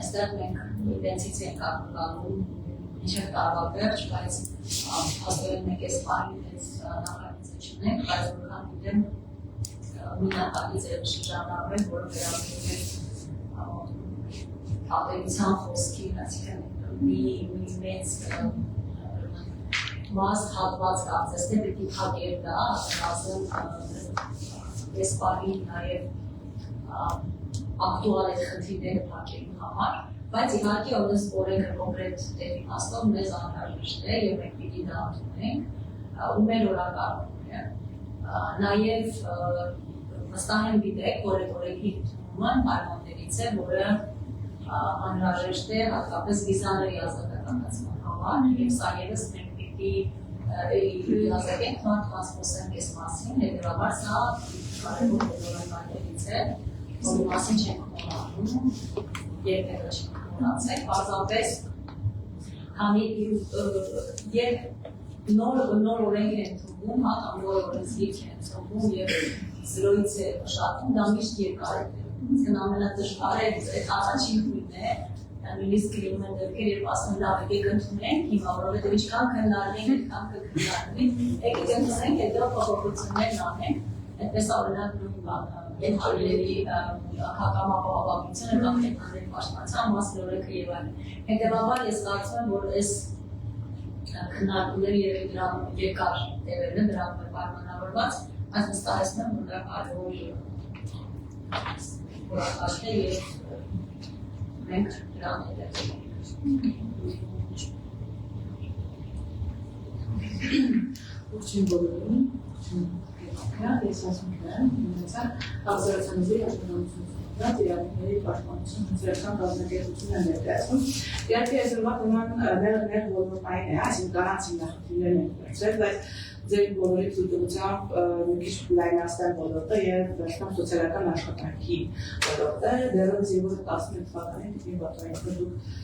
այստեղ մենք իրենցից ենք ակնկալում մինչև տարվա վերջ, բայց հաստորեն մենք այս բանի այս նախագիծը չունենք, բայց որքան գիտեմ մի նախագիծ է շրջանառվել, որը վերաբերում է ապելության խոսքին, այսինքն մի մեծ մաս հատված կարծես թե պիտի փակեր դա, ասեմ, ես բանի նաև ակտուալ է խնդիրները փակելու համար, բայց իհարկե օրենս օրենքը կոնկրետ տեղի հասնող մեզ անհրաժեշտ է եւ մենք պիտի դա ընդունենք ու մեր օրակարգում է։ Նաև վստահ եմ գիտեք, որ այդ օրենքի ընդունումը պայմաններից է, որը անհրաժեշտ է հատկապես վիզաների ազատականացման համար եւ սա ևս մենք պիտի ազատենք տրանսպոսենք այս մասին, հետեւաբար սա կարևոր օրենքներից է, որի մասին չենք մոռանում, երբևէ չենք մոռացել, պարզապես քանի երբ նոր օրենք են ընդունվում, կամ նոր օրենսգիր են ընդունվում եւ զրոյից է մշակվում, դա միշտ երկար է։ Իսկ ամենադժվարը այդ առաջին քույնն է, նույնիսկ գրում են դեպքեր, երբ ասում են լավ եկեք ընդունենք, հիմա որովհետև ինչքան քննարկենք, այդքան կքննարկվի, եկեք ընդունենք, հետո փոփոխություններ անենք, այդպես օրինակ նույն հարցերի հակամապահովությունը կամ հետքների պաշտպանության մասին օրենքը եւ այլն։ Հետեւաբար ես կարծում եմ, որ այս քննարկումները երբ դրանով երկար տևելը դրանով է պայմանավորված, այս վստահեցնում եմ, որ դա կարևոր որակաշտ է եւ մենք դրան հետ Очень благодарю. Ես ասում եմ, ազգացանցի հաշվետվությունների պաշտպանություն հնչերական կազմակերպությունն է ներկայացնում։ Իհարկե այս օրվա թեման մեր ոլորտային է, այսինքն կանանց հիմնախնդիրներն են վերցրել, բայց ձեր բոլորի ցույցությամբ մի քիչ լայնացնել ոլորտը եւ վերջնամ սոցիալական աշխատանքի ոլորտը դեռևս 2011 թվականին դեպի բացային դուք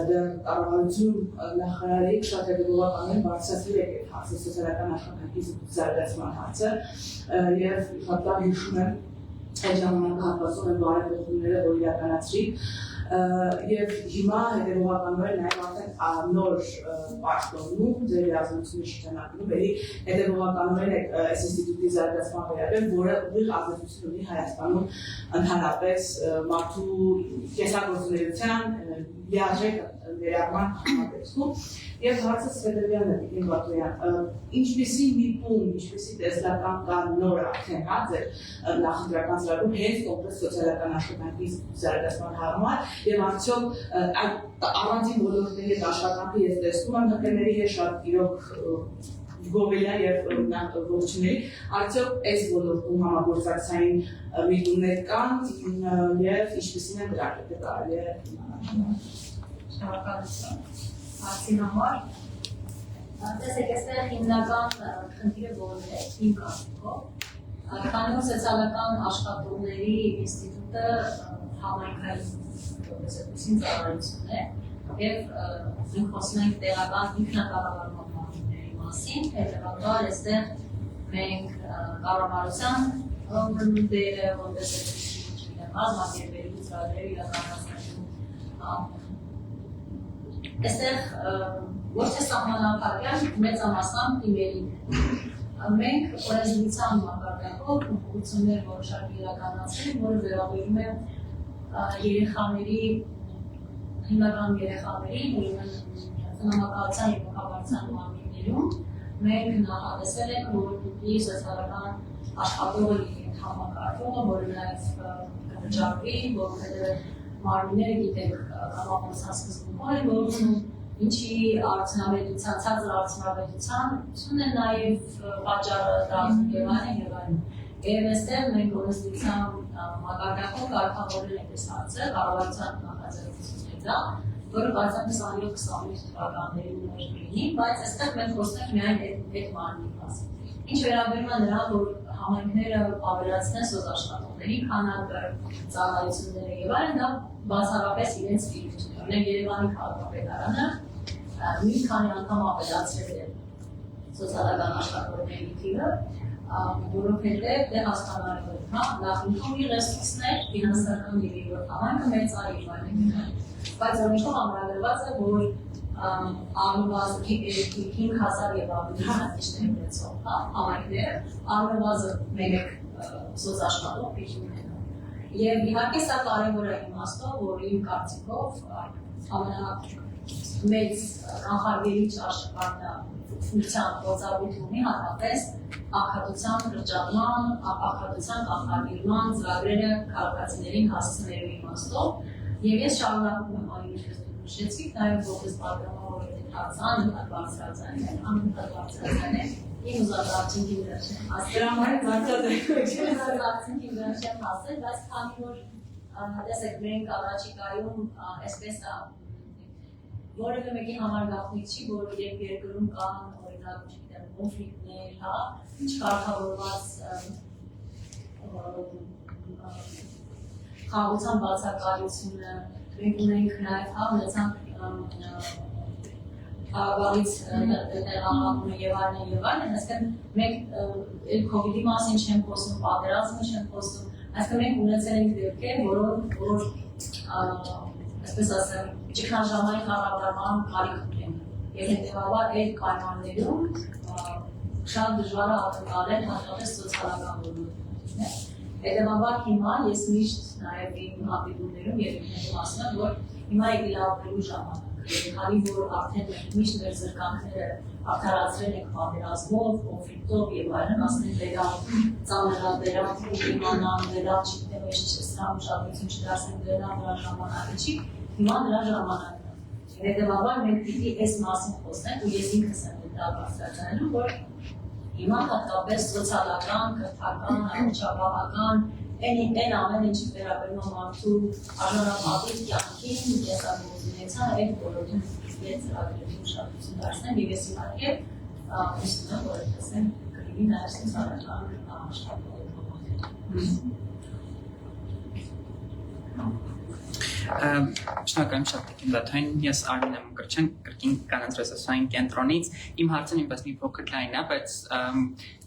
դեռ կառավարություն նախարարի շատ հետևողականորեն բարձրացրել եք այդ հարցը սոցիալական աշխատանքի զարգացման հարցը եւ հատկապես հիշում եմ այդ ժամանակահատվածում են բարեփոխումները, որ իրականացրի եւ հիմա հետևողականորեն նաեւ արդեն նոր պաշտոնում ձեր երազանքների շրջանակում էլի հետևողականորեն այս ինստիտուտի զարգացման վերաբերյալ, որը ուղիղ ազդեցություն ունի Հայաստանում ընդհանրապես մարդու կենսագործունեության լիարժեք վերաբերման համատեքստում եւ հարցը հետեւյալն է Տիկին Բատոյան, ինչպեսի մի պուն, ինչպեսի տեսլական կան նոր արդեն հա ձեր նախընտրական ծրագրում հենց կոնկրետ սոցիալական աշխատանքի զարգացման համար եւ արդյոք այդ առանձին ոլորտների հետ աշխատանքը ես տեսնում եմ հկների հետ շատ իրոք գովելա եւ ողջունելի, արդյոք այս ոլորտում համագործակցային միտումներ կան եւ ինչպեսին են դրանք դե կարելի է շնորհակալություն հարցի համար։ Տեսեք, այստեղ հիմնական խնդիրը որն է իմ կարծիքով։ Քանի որ սոցիալական աշխատողների ինստիտուտը համայնքային տնտեսական ծառայություն է եւ մենք խոսում ենք տեղական ինքնակառավարման մարմինների մասին, հետեւաբար այստեղ մենք կառավարության դերը որպես բազմակերպերի ծրագրեր իրականացնելու այստեղ ոչ թե սահմանափակյալ մեծամասամբ թիմերին մենք օրենսդրության մակարդակով փոփոխություններ որոշակի իրականացրել, որը վերաբերում է երեխաների հիմնական երեխաներին, ուրեմն ծննդաբերության եւ մանկաբարձության մարմիններում մենք նախատեսել ենք, որ պիտի սոցիալական աշխատողը լինի համակարգողը, որը նաեւ կվճարվի, որովհետեւ մարմինները գիտեք կամավորության սկզբում են, որ ինչի արդյունավետության, ցածր արդյունավետության է նաև պատճառը դառնում եւ այլն։ Եվ այստեղ մենք օրենսդրության մակարդակով կարգավորել ենք այս հարցը, կառավարության նախաձեռնությունն է դա, որը բացառապես 2020 թվականներին ուներ լինի, բայց այստեղ մենք խոսում ենք միայն այդ մարմնի մասին։ Ինչ վերաբերում է նրան, որ համայնքները ավելացնեն սոցաշխատողների քանակը, ծառայությունները եւ այլն, դա բացառապես իրենց ֆիլտրն է։ Օրինակ Երևանի քաղաքապետարանը մի քանի անգամ ավելացրել է սոցիալական աշխատողների թիվը, որովհետեւ դե հասկանալու է, հա, նախնիքի ռեսուրսներ, ֆինանսական եւ համայնքը մեծ արի այլն։ Բայց օրենքով ամրագրված է, որ առնվազն 5000 եւ ավելի հաշվիչներ ունեցող համայնքները առնվազն մեկ սոցաշխատող պիտի ունենան։ Եվ իհարկե սա կարևոր է իմաստով, որ իմ կարծիքով մեծ կանխարգելիչ ֆունկցիան գործառույթ ունի հատկապես աղքատության կրճատման, աղքատության կանխարգելման ծրագրերը քաղաքացիներին հասցնելու իմաստով եւ ես շարունակում եմ այն ինչ նշեցիք, նաեւ որպես պատգամավոր դեպքացան բարձրացան, անընդհատ բարձրացան իմ ուզածածին դրաշեմ աստրամային բարձրացին դրաշեմ ասել, բայց քանի որ տեսեք մենք առաջիկայում այսպես որևէ մեկի համար գաղտնիք չի, որ երբ երկրում կան օրինակ, չգիտեմ, կոնֆլիկտներ, հա, չկարգավորված խաղաղության բացակայությունը, մենք ունենք նաև հա ունեցանք Աղավաղից տեղահանումը եւ այլն, այսինքն մենք COVID-ի մասին չեմ խոսում, պատերազմի չեմ խոսում, այսինքն մենք ունեցել ենք դեպքեր, որ այսպես ասեմ, ճգնաժամային կառավարման կարիք ունեն եւ հետեւաբար այդ պայմաններում շատ դժվար է ակնկալել հատկապես սոցիալական ոլորտում։ Հետեւաբար հիմա ես միշտ նաեւ իմ հանդիպումներում եւ ինքնին ասում եմ, որ հիմա եկել է ապրելու ժամանակ։ Քանի որ արդեն մենք միշտ մեր զրկանքները արդարացրել ենք պատերազմով, կոնֆլիկտով եւ այլն, ասենք դերա ծանրաբերան ու իմանան դերա չգիտեմ, ես չստամ ուշադրություն չդարձնեմ դրա ժամանակը չի, հիմա դրա ժամանակն է։ Հետեւաբար մենք պիտի այս մասին խոսենք ու ես ինքս եմ դա բարձրացնում, որ հիմա հատկապես սոցիալական, կրթական, առողջապահական այն ամեն ինչի վերաբերում է մարդու արժանապատիվ կյանքին, եսագործունեցան այդ ոլորտում ես ծրագրերի ուշադրություն դարձնեմ եւ ես իհարկե հույս ունեմ, որ այդպես կլինի նաեւ սոցիալական աշխատանք։ Շնորհակալ եմ շատ դեպքին ես Արմին եմ Կրչյան, կրկին կանանց կենտրոնից, իմ հարցը նույնպես մի փոքր լայն է, բայց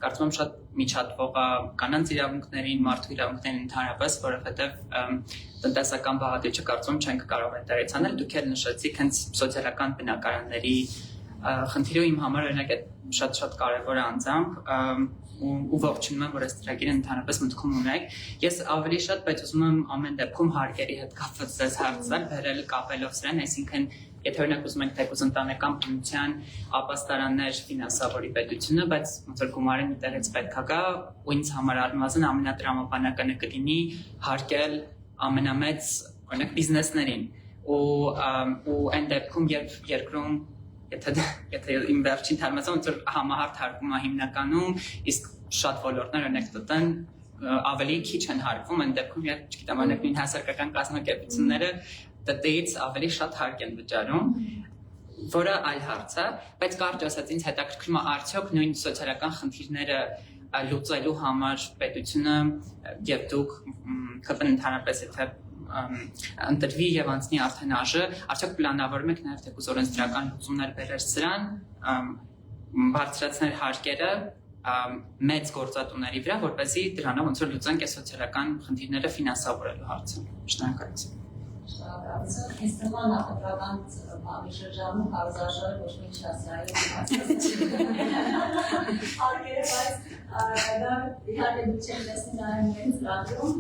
կարծում եմ շատ միջատվող է կանանց իրավունքներին, մարդու իրավունքներին ընդհանրապես, որովհետև տնտեսական բաղադրիչը կարծում չենք կարող այդտեղից անել, դուք էլ նշեցիք հենց սոցիալական բնակարանների խնդիրը իմ համար օրինակ շատ կարևոր է անձամբ ու ողջունում եմ, որ այս ծրագիրը ընդհանրապես մտքում ունեք։ Ես ավելի շատ, բայց ուզում եմ ամեն դեպքում հարկերի հետ կապված ձեզ հարցնել, բերել կապելով սրան, այսինքն եթե օրինակ ուզում եք թեկուզ ընտանեկան բնության ապաստարաններ ֆինանսավորի պետությունը, բայց ոնց որ գումարը մի տեղից պետք է գա, ու ինձ համար առնվազն ամենատրամաբանականը կլինի հարկել ամենամեծ օրինակ բիզնեսներին ու այն դեպքում երբ երկրում եթե իմ վերջին թարմացա ոնց որ համահարթ հարկում է հիմնականում, իսկ շատ ոլորտներ օրինակ ՏՏ-ն ավելի քիչ են հարկվում, այն դեպքում երբ չգիտեմ օրինակ նույն հասարակական կազմակերպությունները ՏՏ-ից ավելի շատ հարկ են վճարում, որը այլ հարց է, բայց կարճ ասած ինձ հետաքրքրում է արդյոք նույն սոցիալական խնդիրները լուծելու համար պետությունը եւ դուք ԿՊ-ն ընդհանրապես եթե ընտրվի եւ անցնի արդեն ԱԺ, արդյոք պլանավորում եք նաեւ թեկուզ օրենսդրական լուծումներ բերել սրան, բարձրացնել հարկերը մեծ գործատուների վրա, որպեսզի դրանով ոնց որ լուծենք այս սոցիալական խնդիրները ֆինանսավորելու հարցը։ Շնորհակալություն։ Շնորհակալություն։ Ես թվում է նախընտրական բանի շրջանում հարցաշարը ոչ մի չասայի հարկերը, բայց դա իհարկե դուք չեք տեսնի նաև մենք ծրագրում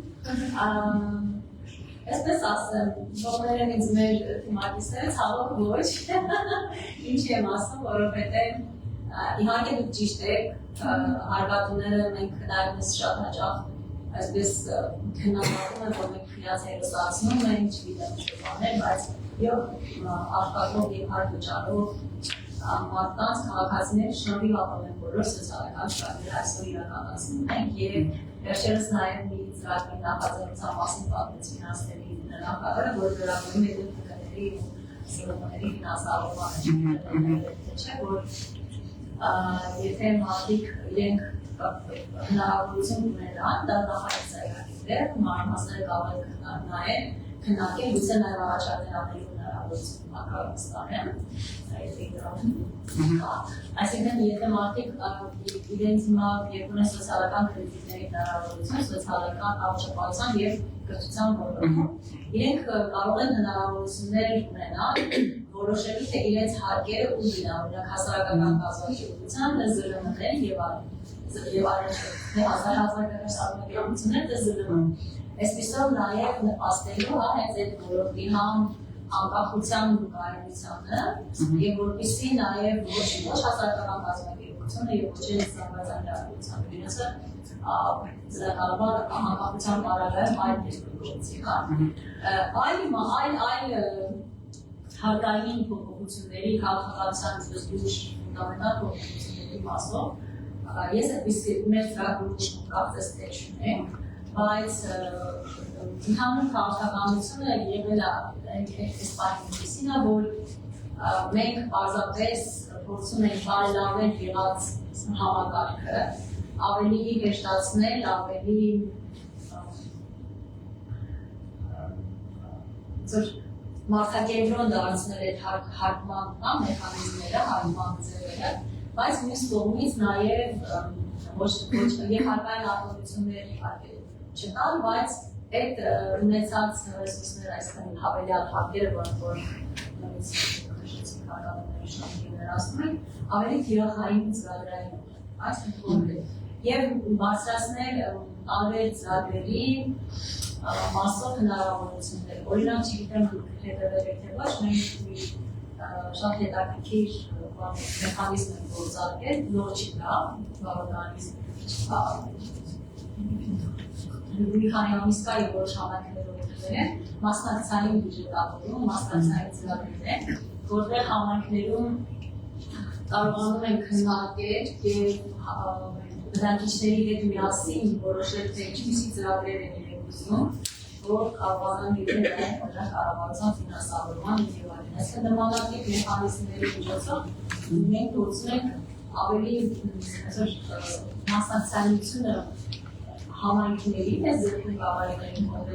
Այսպես ասեմ, ողներեն ինձ մեր թիմակիցները ցավոք ոչ, ինչի եմ ասում, որովհետև իհարկե դուք ճիշտ եք, հարկատուները մենք նաև շատ հաճախ այսպես քննարկում են, որ մենք իրաց հերոսացնում ենք, չգիտեմ ինչ բաներ, բայց աշխատող եւ հարկ վճարող մարդկանց քաղաքացիների շնորհիվ ապրեն բոլոր սոցիալական շահերը այսօր իրականացնում ենք եւ վերջերս նաև մի ծրագրի նախաձեռնության մասին պատմեց ֆինանսների նախարարը, որ գրավում է դեպքերի ու սիրողների ֆինանսավորմանը, չէ՞ որ եթե մարդիկ իրենք հնարավորություն ունենան, դա նախարարության դեր մանրամասները կարող են նայել, քննարկել, գուցե նաև առաջարկներ ավելի հնարավորություն մակարդակստանեն, այսինքն եթե մարդիկ իրենց հիմա երբ ունեն սոցիալական կրեդիտների հնարավորություն, սոցիալական առողջապահության եւ կրթության ոլորտում, իրենք կարող են հնարավորություններ ունենալ որոշելու թե իրենց հարկերը ու դինամիկան հասարակական կազմակերպության ԶԼՄ-ներ եւ այլն հասարակական կազմակերպություններ ԶԼՄ Այսպիսով նաև նպաստելու հենց այդ ոլորտի համ անկախության վկայությանը եւ որպեսզի նաեւ ոչ հասարակական կազմակերպությունը եւ ոչ էլ զարգացան իրենցը զարգալար անկախության բարակայում այլ դեպքերից այլ հարկային փոփոխությունների քաղաքացիական զգուշ ֆունդամենտալ փոփոխությունների մասով ես այդպիսի մեր ծրագրում կարծես թե չունեմ բայց ընդհանուր քաղաքականությունը եղել է այս պայմաններն է, որ մենք պարզապես փորձում ենք բարելավել եղած համակարգը, ավելի հեշտացնել, ավելի մարդակենտրոն դարձնել այդ հարկման մեխանիզմները, հարկման ձևերը, բայց մյուս կողմից նաև ոչ հարկային արտոնություններ չկան, բայց այդ ունեցած ռեսուրսները այսքան հավելյալ հարկերը, որ նույնիսկ քշեցին հարկավորների շահերը ներառում են, ավելի թիրախային ծրագրային այս կողմը եւ բարձրացնել տարբեր ծրագրերի մասով հնարավորություններ։ Օրինակ, չգիտեմ հետևել եք թե ոչ, մենք շատ հետաքրքիր մեխանիզմ ենք գործարկել, նոր չի դա, բավականին մի քանի ամիս կա եւ որոշ համայնքներով դրել են մասնակցային բյուջետավորում, մասնակցային ծրագրեր, որտեղ համայնքներում կարողանում են քննարկել եւ բնակիչների հետ միասին որոշել թե ինչպիսի ծրագրեր են իրենք ուզում, որ կարողանան լինել նաև կառավարության ֆինանսավորման եւ այլն։ Այսինքն նմանատիպ մեխանիզմների միջոցով մենք փորձում ենք ավելի մասնակցայնությունը համայնքների մեծ դեպքում կառավարների մոտ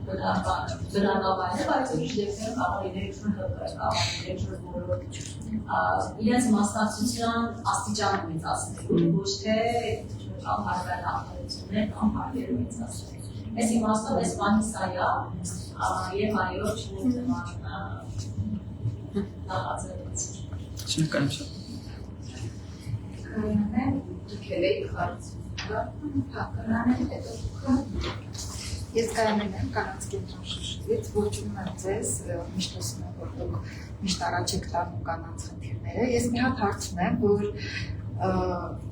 բնականաբար, բայց ուրիշ դեպքերում կառավարների բոլոր իրենց մասնակցության աստիճանը մեծացնելու, ոչ թե կամ հարկային արտոնություններ կամ հարկերը մեծացնել։ Այս իմաստով այս բանի սա է եւ այո չունենք նման նախաձեռնություն։ Շնորհակալություն։ Ես կայանում եմ կանանց կենտրոն Շուշիից, ողջունում եմ ձեզ, միշտ ասում եմ, որ դուք միշտ առաջ եք տանում կանանց խնդիրները։ Ես մի հատ հարց ունեմ, որ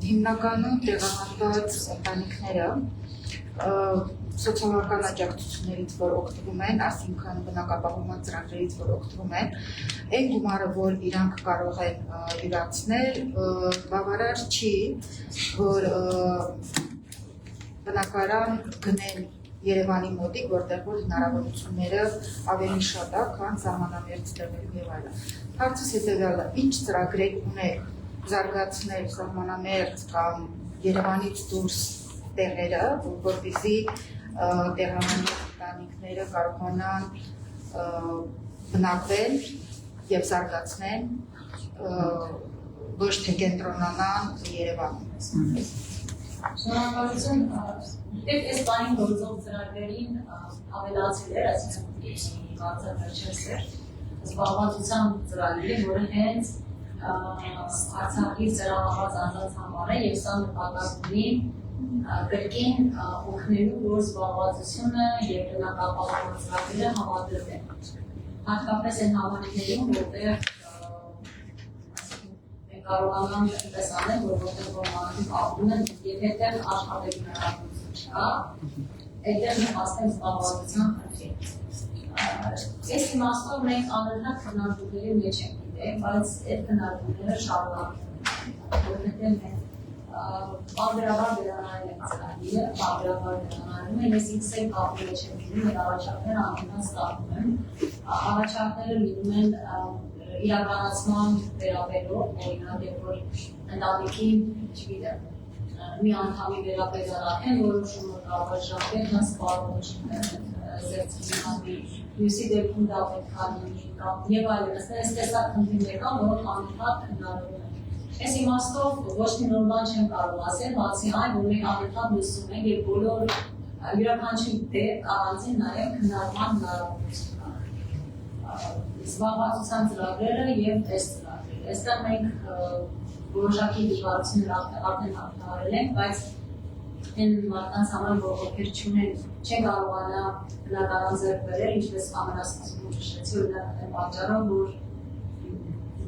հիմնականում տեղահանված ընտանիքները սոցիալական աջակցություններից, որ օգտվում են, այսինքն բնակապահովման ծրագրերից, որ օգտվում են, այն գումարը, որ իրանք կարող են յուրացնել, բավարար չի, որ բնակարան գնեն Երևանի մոտիկ, որտեղ որ հնարավորությունները ավելի շատ է, քան սահմանամերձ տեղերում եւ այլն։ Հարցս հետեւյալն է. ինչ ծրագրեր ունեք զարգացնել սահմանամերձ կամ Երևանից դուրս տեղերը, որպեսզի տեղահանված ընտանիքները կարողանան բնակվել եւ զարգացնեն, ոչ թե կենտրոնանան Երևանում։ Շնորհակալություն։ Այս բանին գործող ծրագրերին ավելացել էր, այսինքն բարձր վերջերս զբաղվածության ծրագրերը, որը հենց Արցախից ծրագրված անձանց համար է եւ սա նպատակ ունի կրկին օգնելու, որ զբաղվածությունը եւ բնակապահովման ծրագրերը համադրվեն։ Հատկապես այն համայնքներում, որտեղ կարողանան այնպես անել, որ որտեղ որ մարդիկ ապրում են եւ հետեւ աշխատելու հնարավորություն չկա, այդտեղ նպաստեն զբաղվածության խնդրին։ Այս իմաստով մենք անընդհատ քննարկումների մեջ ենք դիտել, բայց այդ քննարկումները շարունակվում են, որովհետեւ մենք բավարար վերանայել ենք ծրագիրը, բավարար վերանայում են, ես ինքս էլ կապի մեջ եմ լինում, մեր առաջարկները ամենից ստանում եմ, առաջարկները լինում են իրականացման վերաբերող, օրինակ, երբ որ ընտանիքի, չգիտեմ, մի անդամի վերաբերյալ են, որոշումը կարող է շահել, նա սպառող զերծքի մյուսի դեպքում դա պետք է լինի կամ եւ այլն, այս տեսակ խնդիրներ կան, որոնք անընդհատ քննարկվում են։ Այս իմաստով ոչ մի նոր բան չեմ կարող ասել, բացի այն, որ մենք անընդհատ լսում ենք եւ բոլոր յուրաքանչյուր դեպք առանձին նաեւ քննարկման հնարավորություն կա։ Զբաղվածության ծրագրերը եւ այս ծրագրերը։ Այստեղ մենք որոշակի դժվարություններ արդեն հաղթահարել ենք, բայց այն մարդկանց համար, ովքեր չեն կարողանա բնականon ձեռք բերել, ինչպես ամենասկզբում նշեցի, օրինակ այն պատճառով, որ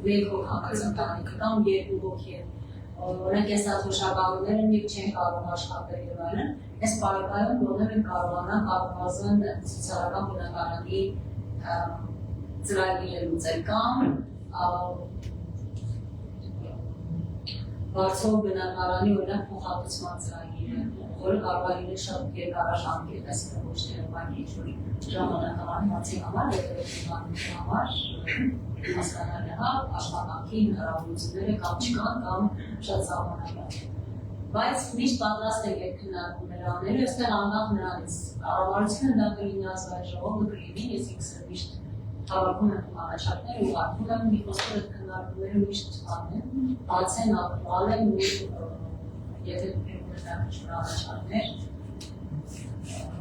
մեկ հոգ համացանտանիքը կամ երկու հոգի է։ Օրինակ կենսաթոշակառուները մեկ չեն կարող աշխատել եւ այլն, այս պարագայում բոլորը են կարողանա առնվազն սոցիալական բնականոն ծրագիրը լուծել կամ բարձր բնակարանի օրինակ փոխհատուցման ծրագիրը, որը կարող է լինել շատ երկարաժամկետ, այսինքն ոչ թե ուղղակի ինչ-որ ժամանակահատվածի համար, հետևանքի համար հասկանալի է, աշխատանքի հնարավորությունները կամ չկան կամ շատ սահմանափակ։ Բայց միշտ պատրաստ է երկքննարկումներ անել, այստեղ անկախ նրանից կառավարությունը դա կլինի ազգային ժողովը կլինի, ես ինքս միշտ հավաքում եմ առաջարկներ ու ակում եմ մի խոսքեր այդ քննարկումները միշտ անեմ, բաց են, ակտուալ են ու եթե դուք եք ունեցել ինչ-որ առաջարկներ,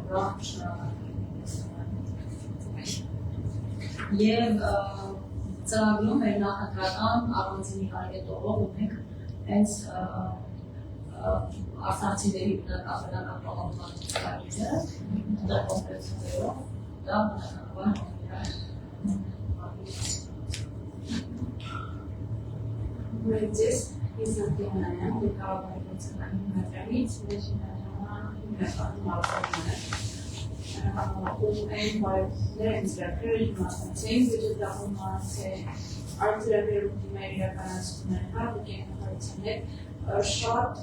ուրախ շնորհակալ։ Եվ ծրագրում մեր նախընտրական առանձին իհարկե տողով ունենք հենց արցախցիների բնական տողովման ծրագիրը, դա կոնկրետություններով, դա բնականաբար Մերձես իզնատիանայան ու կավարիգոցական հիմնադրամից մեր հիմնադրաման հիմնականում ալսարման է ու այն բարևներ են ծրագրեր իմաստացին բյուջետահոման, թե արտերագրերում մեր իրականացում են հատուկ են նպարություններ շատ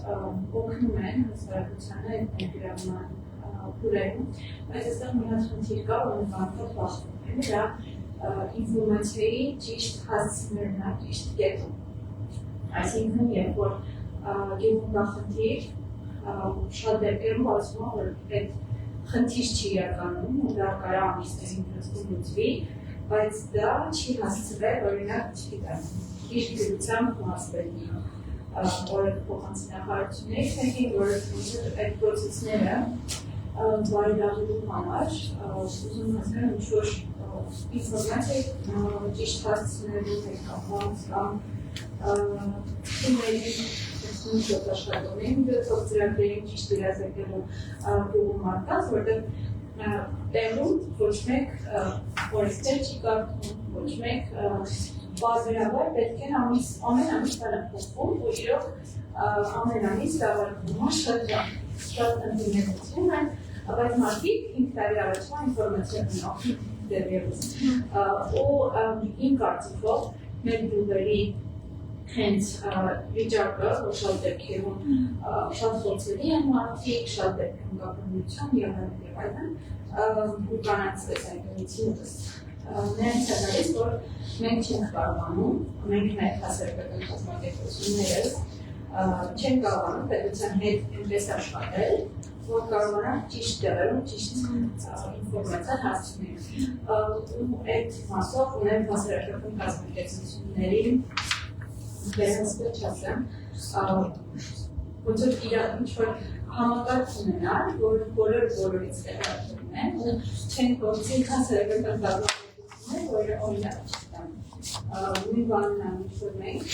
օգնում են հսարակությանը այդ ներգրավման փուլերում, բայց այստեղ մի հատ խնդիր կա, որ նպատակ բախվում են, դա ինֆորմացիայի ճիշտ հասցնելն է ճիշտ կետում։ Այսինքն, երբ որ գյուղում կա խնդիր, շատ դեպքերում ասում եմ, որ այդ խնդիր չի իրականում, ու դա կարա ամիսների ընթացքում լուծվի, բայց դա չի հասցվել, օրինակ, չգիտեմ, ճիշտ գրությամբ հասցվելնի, որ փոխանցնախարարությունների թեքին, որ այդ պրոցեսները բարելավելու համար ուզում հասկանալ ինչ-որ ինֆորմացիա ճիշտ հասցնելու հետ կապված կամ թիմերի շոտ աշխատողներին դեպքում ծրագրերին ճիշտ իրազեկելու գյուղում մարդկանց, որտեղ տեղում ոչ մեկ օրենքներ չի կարգում, ոչ մեկ բազմերաբար պետք է ամեն ամիս բանը փոխվում, ու իրոք ամեն ամիս դավարկումը շատ ընդդիմեցում են, բայց մարդիկ ինքնարի առաջվա ինֆորմացիա ունող դեպևս։ Ու իմ կարծիքով մեր գյուղերի հենց վիճակը, որ շատ դեպքերում շատ խոցելի են մարդիկ, շատ դեպքերում կապնություն և այլն, ու կանանց տեսանկյունից նրանց է նայես, որ մենք չենք կարողանում, մենք մեր հասարակական կազմակերպություններս չենք կարողանում պետության հետ այնպես աշխատել, որ կարողանանք ճիշտ տեղերում ճիշտ ինֆորմացիա հասցնել։ Ու այդ մասով ունենք հասարակական կազմակերպությունների վերահսկել չասեմ, ոնց որ ինչ-որ համակարգ ունենալ, որ բոլորից տեղադրվում են, ու չեն գործի հասարակական կազմակերպություններ, որը օրինակ չգիտեմ, մի բանն ինչ-որ մենք,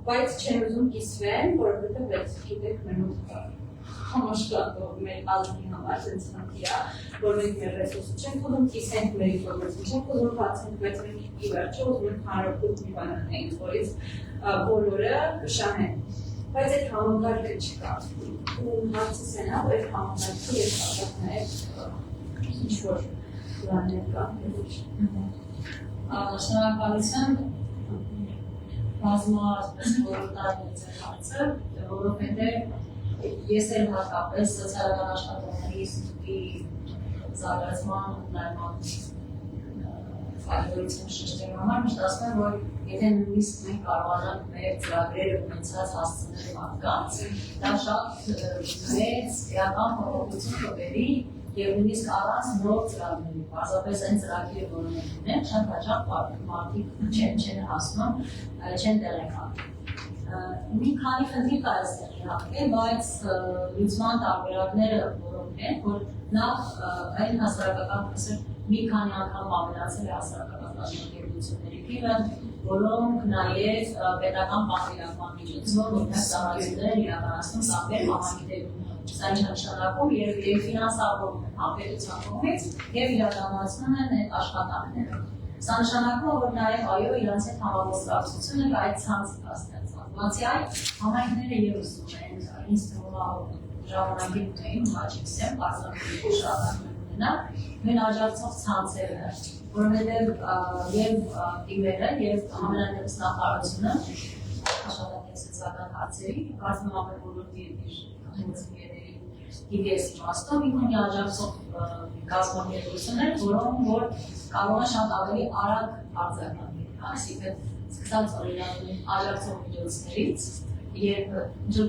բայց չեն ուզում կիսվեն, որովհետև այդ գիտեք մեր մոտ համաշխատող մեր ազգի համար sense խնդիր է, որ մենք մեր ռեսուրսը չենք ուզում կիսենք, մեր ինֆորմացիան չենք ուզում բացենք, բայց մենք ի վերջո ուզում ենք հանրապետություն մի բան անենք, որից բոլորը կշահեն։ Բայց այդ համակարգը չկա։ Ու հարցը սեն է, որ այդ համակարգը ես հաշտակ նաև ինչ-որ պլաններ կա, շնորհակալություն բազմա ոլորտարից է հարցը, որովհետև ես էլ հատկապես սոցիալական աշխատողների ինստիտուտի զարգացման ընդլայնման ֆակտորիցիոն շրջանի համար միշտ ասում եմ, որ եթե նույնիսկ մենք կարողանանք մեր ծրագրերը ունեցած հասցնել մարդկանց, դա շատ մեծ էական փոփոխություն կբերի եւ նույնիսկ առանց նոր ծրագրերի, բացապես այն ծրագիրը, որը մենք ունենք, շատ հաճախ մարդիկ չեն հասնում, չեն տեղեկանում։ Մի քանի խնդիր կա այստեղ իհարկե, բայց լուծման տարբերակները որոնք են, որ նախ այն հասարակական փոստը մի քանի անգամ ավելացել է հասարակական կազմակերպությունների թիվը, որոնք նաև պետական պատվիրակման միջոցով ինտերնետացիաներ իրականացնում տարբեր համայնքներում։ Սա ինչ նշանակում եւ ֆինանսավորում են պետության կողմից եւ իրականացնում են այդ աշխատանքները։ Սա նշանակում է, որ նաև այո, իրանց հետ համագործակցությունը այդ ցանցը կազմակերպված։ Բացի այդ, համայնքները ևս ունեն ինձ թվում է ժամանակին ունեին հաջիկսեմ, բարձրացնելու շարունակում ունենալ նույն աջակցող ցանցերը, որովհետև եւ թիմերը եւ համենայնպես նախարարությունը աշխատանքային հարցերի կարծում եմ բոլորի DDS իմաստով ինքնին աջակցող կազմակերպություններ, որոնք որ կարող են շատ ավելի արագ արձագանքել, այսինքն սկսած օրինակ աջակցող միջոցներից եւ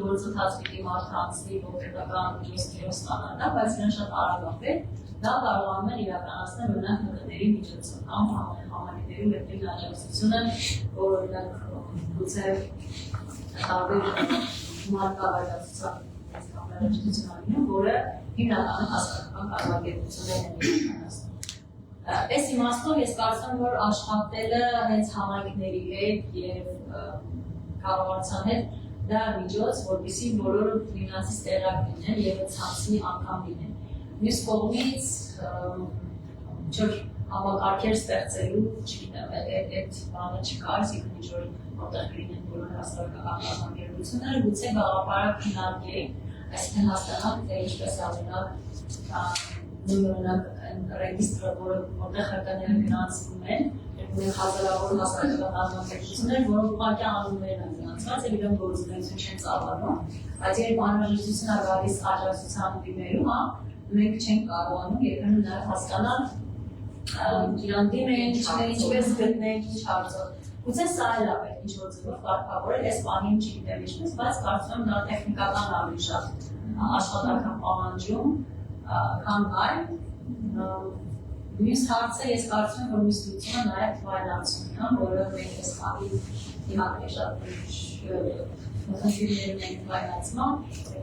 գործընթաց պիտի մարդը անցնի ողջական միջոցներով ստանալը, բայց նրան շատ արագ ապել, դա կարողանում են իրականացնել օրինակ նկատերի միջոցով կամ համայնքների մեկտեղի աջակցությունը, որ օրինակ գուցե տարբեր մարտավայրացության որը հիմնականում հասարակական կազմակերպություններ են իրականացնում։ Այս իմաստով ես կարծում եմ, որ աշխատելը հենց համայնքների հետ եւ կառավարության հետ դա միջոց, որպեսզի բոլորը ֆինանսից տեղյակ լինեն եւ ցանցի անդամ լինեն։ Մյուս կողմից համակարգեր ստեղծելու, չգիտեմ, այդ բանը չկա, այսինքն ինչ-որ որտեղ լինեն բոլոր հասարակական կազմակերպությունները, գուցե գաղափարակ քննարկել, այսինքն հասկանալ, թե ինչպես օրինակ նույնօրինակ ռեգիստրը, որտեղ հարկաները ֆինանսվում են, ունեն հազարավոր հասարակական կազմակերպություններ, որոնք ուղղակի անուններն են ֆինանսված եւ իրենք գործունեություն չեն ծավալում, բայց երբ անհրաժեշտություն է գալիս աջակցության դիմերում, մենք չենք կարողանում երբեմն նաեւ հասկանալ իրան դիմեն, ինչպես գտնենք, ինչ հարցով։ Գուցե սա էլ է պետք ինչ-որ ձևով կարգավորել, այս բանին չգիտեմ ինչպես, բայց կարծում եմ դա տեխնիկական ավելի շատ աշխատանք է պահանջում, քան այլ։ Մյուս հարցը ես կարծում եմ, որ մյուս լուծումը նաև թվայնացումն է, որը մենք այս խաղի իհարկե շատ խնդիրներ ունենք թվայնացման,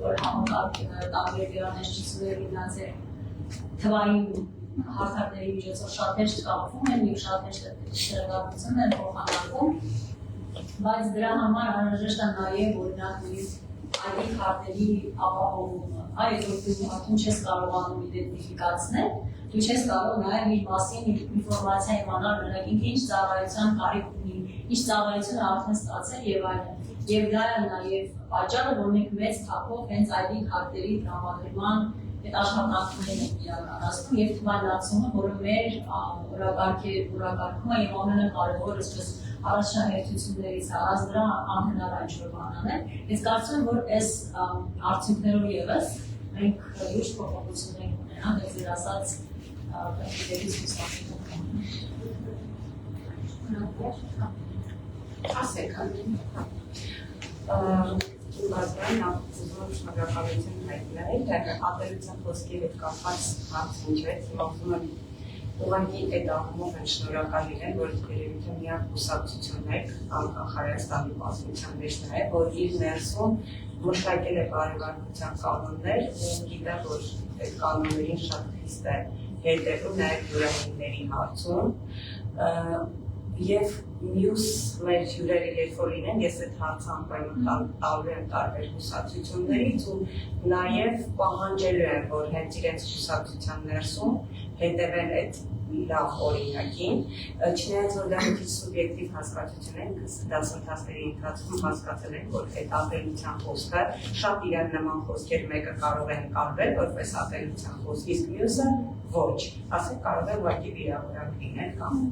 որ համակարգը տարբեր գյուրանեշտությունների նրանց թվային հարթակների միջոցով շատ հեշտ կապվում են և շատ հեշտ տեղեկատվություն են փոխանակում, բայց դրա համար անհրաժեշտ է նաև օրինակ ID քարտերի ապահովումը, այդ որ դու արդեն չես կարողանում իդենտիֆիկացնել, դու չես կարող նաև իր մասին ինֆորմացիա իմանալ, օրինակ ինքը ինչ ծառայության կարիք ունի, ինչ ծառայություն է արդեն ստացել եւ այլն։ Եվ դա է նաև պատճառը, որ մենք մեծ թափով հենց ID քարտերի տրամադրման այդ աշխատանքներն են իրականացնում եւ թվայնացումը, որը մեր օրակարգումը եւ ամենակարևորը այսպես առաջնահերթություններից է, այս դրա անհնար ինչ-որ բան անել։ Ես կարծում եմ, որ այս արդյունքներով ևս մենք լուրջ փոփոխություններ ունենանք, այս ձեր ասած խնդիրներից Բազային ապուզում շնորհակալություն հայտնել, ատելության խոսքի հետ կապված հարց ինչպես հիմա ուզում եմ ուղղակի այդ առումով են շնորհակալ լինել, որ երևի թե միակ կուսակցությունն եք Հայաստանի պատմության մեջ նաև, որ իր ներսում մշակել է բարեվարկության կանոններ ու գիտեմ, որ այդ կանոններին շատ խիստ է հետևում նաև հյուրահինների հարցում Եվ մյուս մեր հյուրերը երբ որ լինեն, ես այդ հարցը անպայման տալու եմ տարբեր կուսակցություններից ու նաև պահանջելու եմ, որ հենց իրենց կուսակցության ներսում հետևեն այդ լավ օրինակին, չնայած որ դա մի քիչ սուբյեկտիվ հասկացություն է, դասընթացների ընթացքում հասկացել ենք, որ այդ ապելության խոսքը շատ իրար նման խոսքեր մեկը կարող է ընկալվել, որպես ապելության խոսք, իսկ մյուսը ոչ, ասենք կարող է ուղղակի վիրավորակ լինել կամ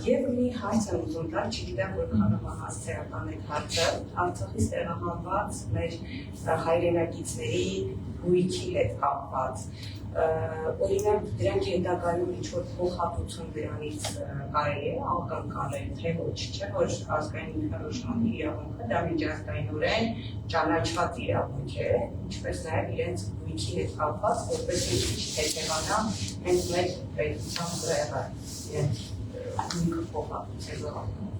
Եվ մի հարց եմ ուզում տալ, չգիտեմ որքան հասցեական այդ հարցը, Արցախից տեղահանված մեր հայրենակիցների գույքի հետ կապված։ Օրինակ դրանք հետագայում ինչ-որ փոխհատուցում դրանից կարելի է ակնկալել, թե ոչ, չէ՞ որ ազգային ինքնորոշման իրավունքը դա միջազգայինորեն ճանաչված իրավունք է, ինչպես նաև իրենց գույքի հետ կապված, որպեսզի ինչ հետևանա հենց մեր պետության վրա իրենց Գույքը փոխհատուցելու համար։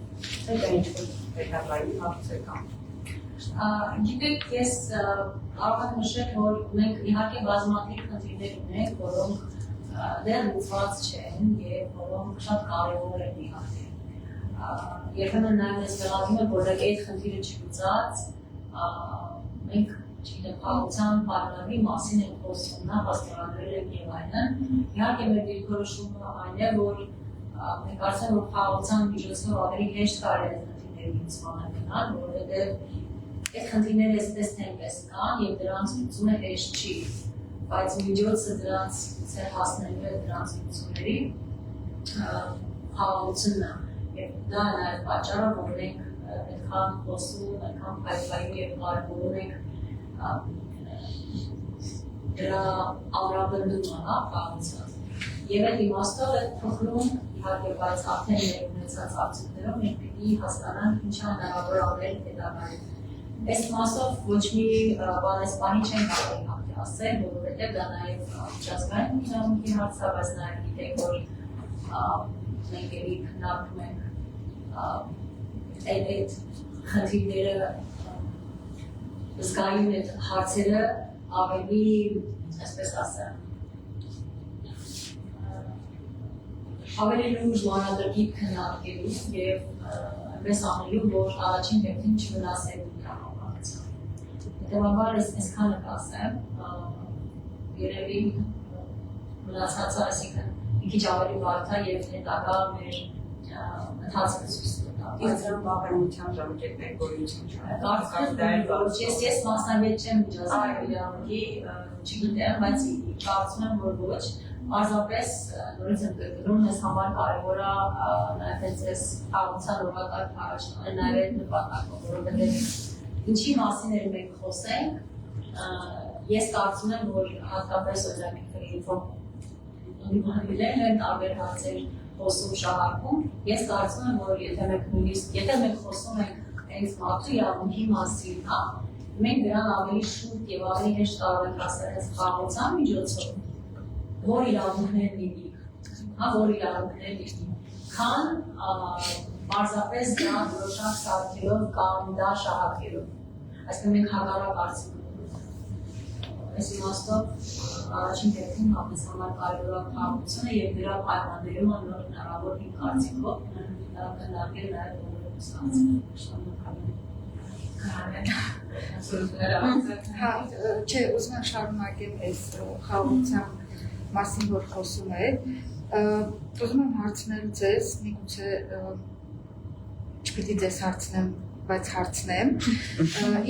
Դա ինչ-որ հետագայի հարց է կամ։ Գիտեք, ես կարող եմ նշել, որ մենք իհարկե բազմաթիվ խնդիրներ ունենք, որոնք դեռ լուծված չեն եւ որոնք շատ կարեւոր են իհարկե։ Երբեմն նաեւ ես վերադառնում եմ, որ այդ խնդիրը չլուծած մենք չգիտեմ, խաղաղության պայմանների մասին ենք խոսում, նախաստորագրել ենք եւ այլն։ Իհարկե մեր դիրքորոշումը այն է, որ մենք կարծում ենք, որ խաղաղության միջոցով ավելի հեշտ կարելի է խնդիրների լուծմանը գնալ, որովհետեւ այդ խնդիրները այսպես թե այնպես կան եւ դրանց լուծումը հեշտ չի, բայց միջոցը դրանց հասնելու է դրանց լուծումների խաղաղությունն է եւ դա նաեւ պատճառը, որ մենք այդքան խոսում, այդքան փայլում եւ կարևորում ենք դրա ամրապնդումը խաղաղության։ Եվ այդ իմաստով այդ փոխում իհարկե բայց արդեն ունեցած արդյունքներով մենք պիտի հասկանանք ինչ է հնարավոր անել հետագայում։ Այս իմաստով ոչ մի բան այս բանի չեն կարող ասել, որովհետև դա նաև միջազգային միջամուխի հարց է, բայց նաև գիտենք, որ մենք էլի քննարկում ենք այդ խնդիրները զգայուն այդ հարցերը ավելի, այսպես ասեմ, ավելի լուրջ մանրադրգիտ քննարկելու եւ այնպես անելու, որ առաջին հերթին չվնասելու դրա համակարգին։ Հետևաբար այսքանը կասեմ, երևի մնացածը, այսինքն մի քիչ ավելի բարդ է եւ հետագա մեր ընթացքը ցույց տա։ Իսկ դրան բավականության ժամկետներ գոյություն չունի։ Ես մասնագետ չեմ միջազգային իրավունքի, չգիտեմ, բայց կարծում եմ, որ ոչ։ Պարզապես նորից եմ կրկնում, ես համար կարևոր է նաև այս խաղաղության օրվակարգ առաջ տանել նաև այդ նպատակով, որովհետև ինչի մասին էր մենք խոսենք, ես կարծում եմ, որ հատկապես օրինակ ինֆորմատիվներն են տարբեր հարցեր խոսում շահարկում, ես կարծում եմ, որ եթե մենք խոսում ենք այս մարդու իրավունքի մասին, մենք դրան ավելի շուտ եւ ավելի հեշտ կարող ենք ասել այս խաղաղության միջոցով, որ իրավունքներ լինի, քան պարզապես դա դրոշակ սարքելով կամ դա շահարկելով, այսինքն մենք հակառակ արդյունք ունենք։ Այս իմաստով առաջին հերթին հապես համար կարևոր է խաղաղությունը եւ դրա պայմաններում նոր հնարավոր իմ կարծիքով քննարկել նաեւ բոլորս Չէ, ուզում եմ շարունակեմ այս խաղաղության մասին, որ խոսում եք, ուզում եմ հարցնել ձեզ, միգուցե չպիտի ձեզ հարցնեմ, բայց հարցնեմ,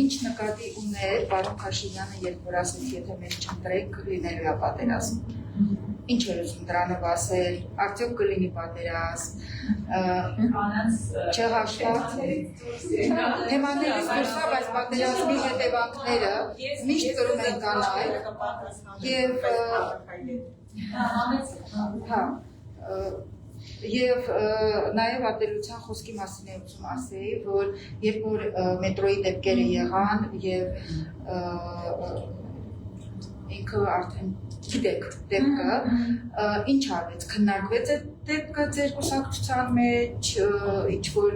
ինչ նկատի ուներ պարոն Փաշինյանը, երբ որ ասեց, եթե մենք չընտրենք, լինելու է պատերազմ։ Ինչ էր ուզում դրանով ասել, արդյոք կլինի պատերազմ, չհաշված թեմաներից դուրս, բայց պատերազմի հետևանքները միշտ կրում են կանայք եւ նաեւ ատելության խոսքի մասին եմ ուզում ասեի, որ երբ որ մետրոյի դեպքերը եղան եւ ինքը արդեն գիտեք դեպքը, ինչ արվեց, քննարկվեց այդ դեպքը ձեր կուսակցության մեջ, ինչ որ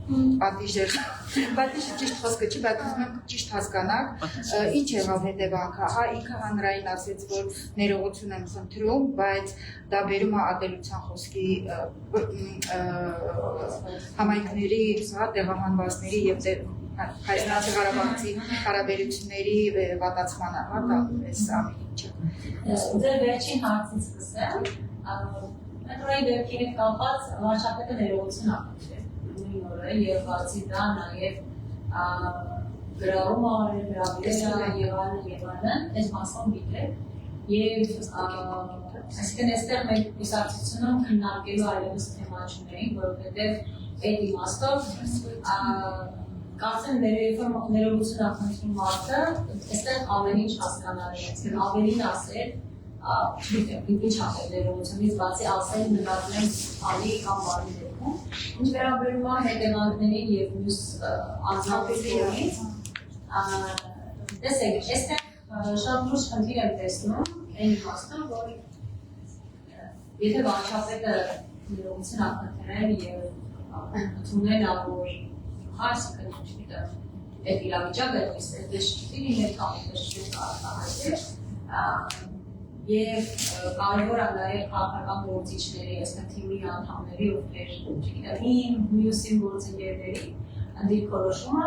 պատիժը ճիշտ խոսքը չի, բայց ուզում եմ ճիշտ հասկանալ, ինչ եղավ հետևանքը, ինքը հանրային ասեց, որ ներողություն եմ խնդրում, բայց դա բերում է ատելության խոսքի համայնքների, տեղահանվածների եւ հայաստանցի Ղարաբաղցի հարաբերությունների վատացմանը, դա էս ամեն ինչը։ Ձեր վերջին հարցից սկսեմ, մետրոյի դեպքի հետ կապված վարչապետը ներողություն է խնդրել նույն օրը եւ բացի դա նաեւ գրառում արել, հրավիրել եւ այլն, այս մասով գիտեք եւ այսինքն այստեղ մենք կուսակցությունում քննարկելու այլևս թեմա չունենք, որովհետեւ այդ իմաստով կարծեմ ներողություն է խնդրում մարդը, այստեղ ամեն ինչ հասկանալի է, այսինքն ավելին ասել, չգիտեմ, ինչ ասել ներողությունից բացի ասել նկատենք ալի կամ բարի դեպքում, ինչ վերաբերում է հետևանքներին եւ մյուս անձնավորությունից, տեսեք, այստեղ շատ լուրջ խնդիր եմ տեսնում, այն իմաստով, որ եթե վարչապետը ներողություն է խնդրել եւ ընդունել է, որ այսինքն չգիտեմ, այդ իրավիճակը այդպես չի լինել կամ այդպես չի արտահայտել, եւ կարևոր է նաեւ քաղաքական գործիչների, այսինքն թիմի անդամների, ովքեր չգիտեմ, մյուսին գործընկերների դիրքորոշումը,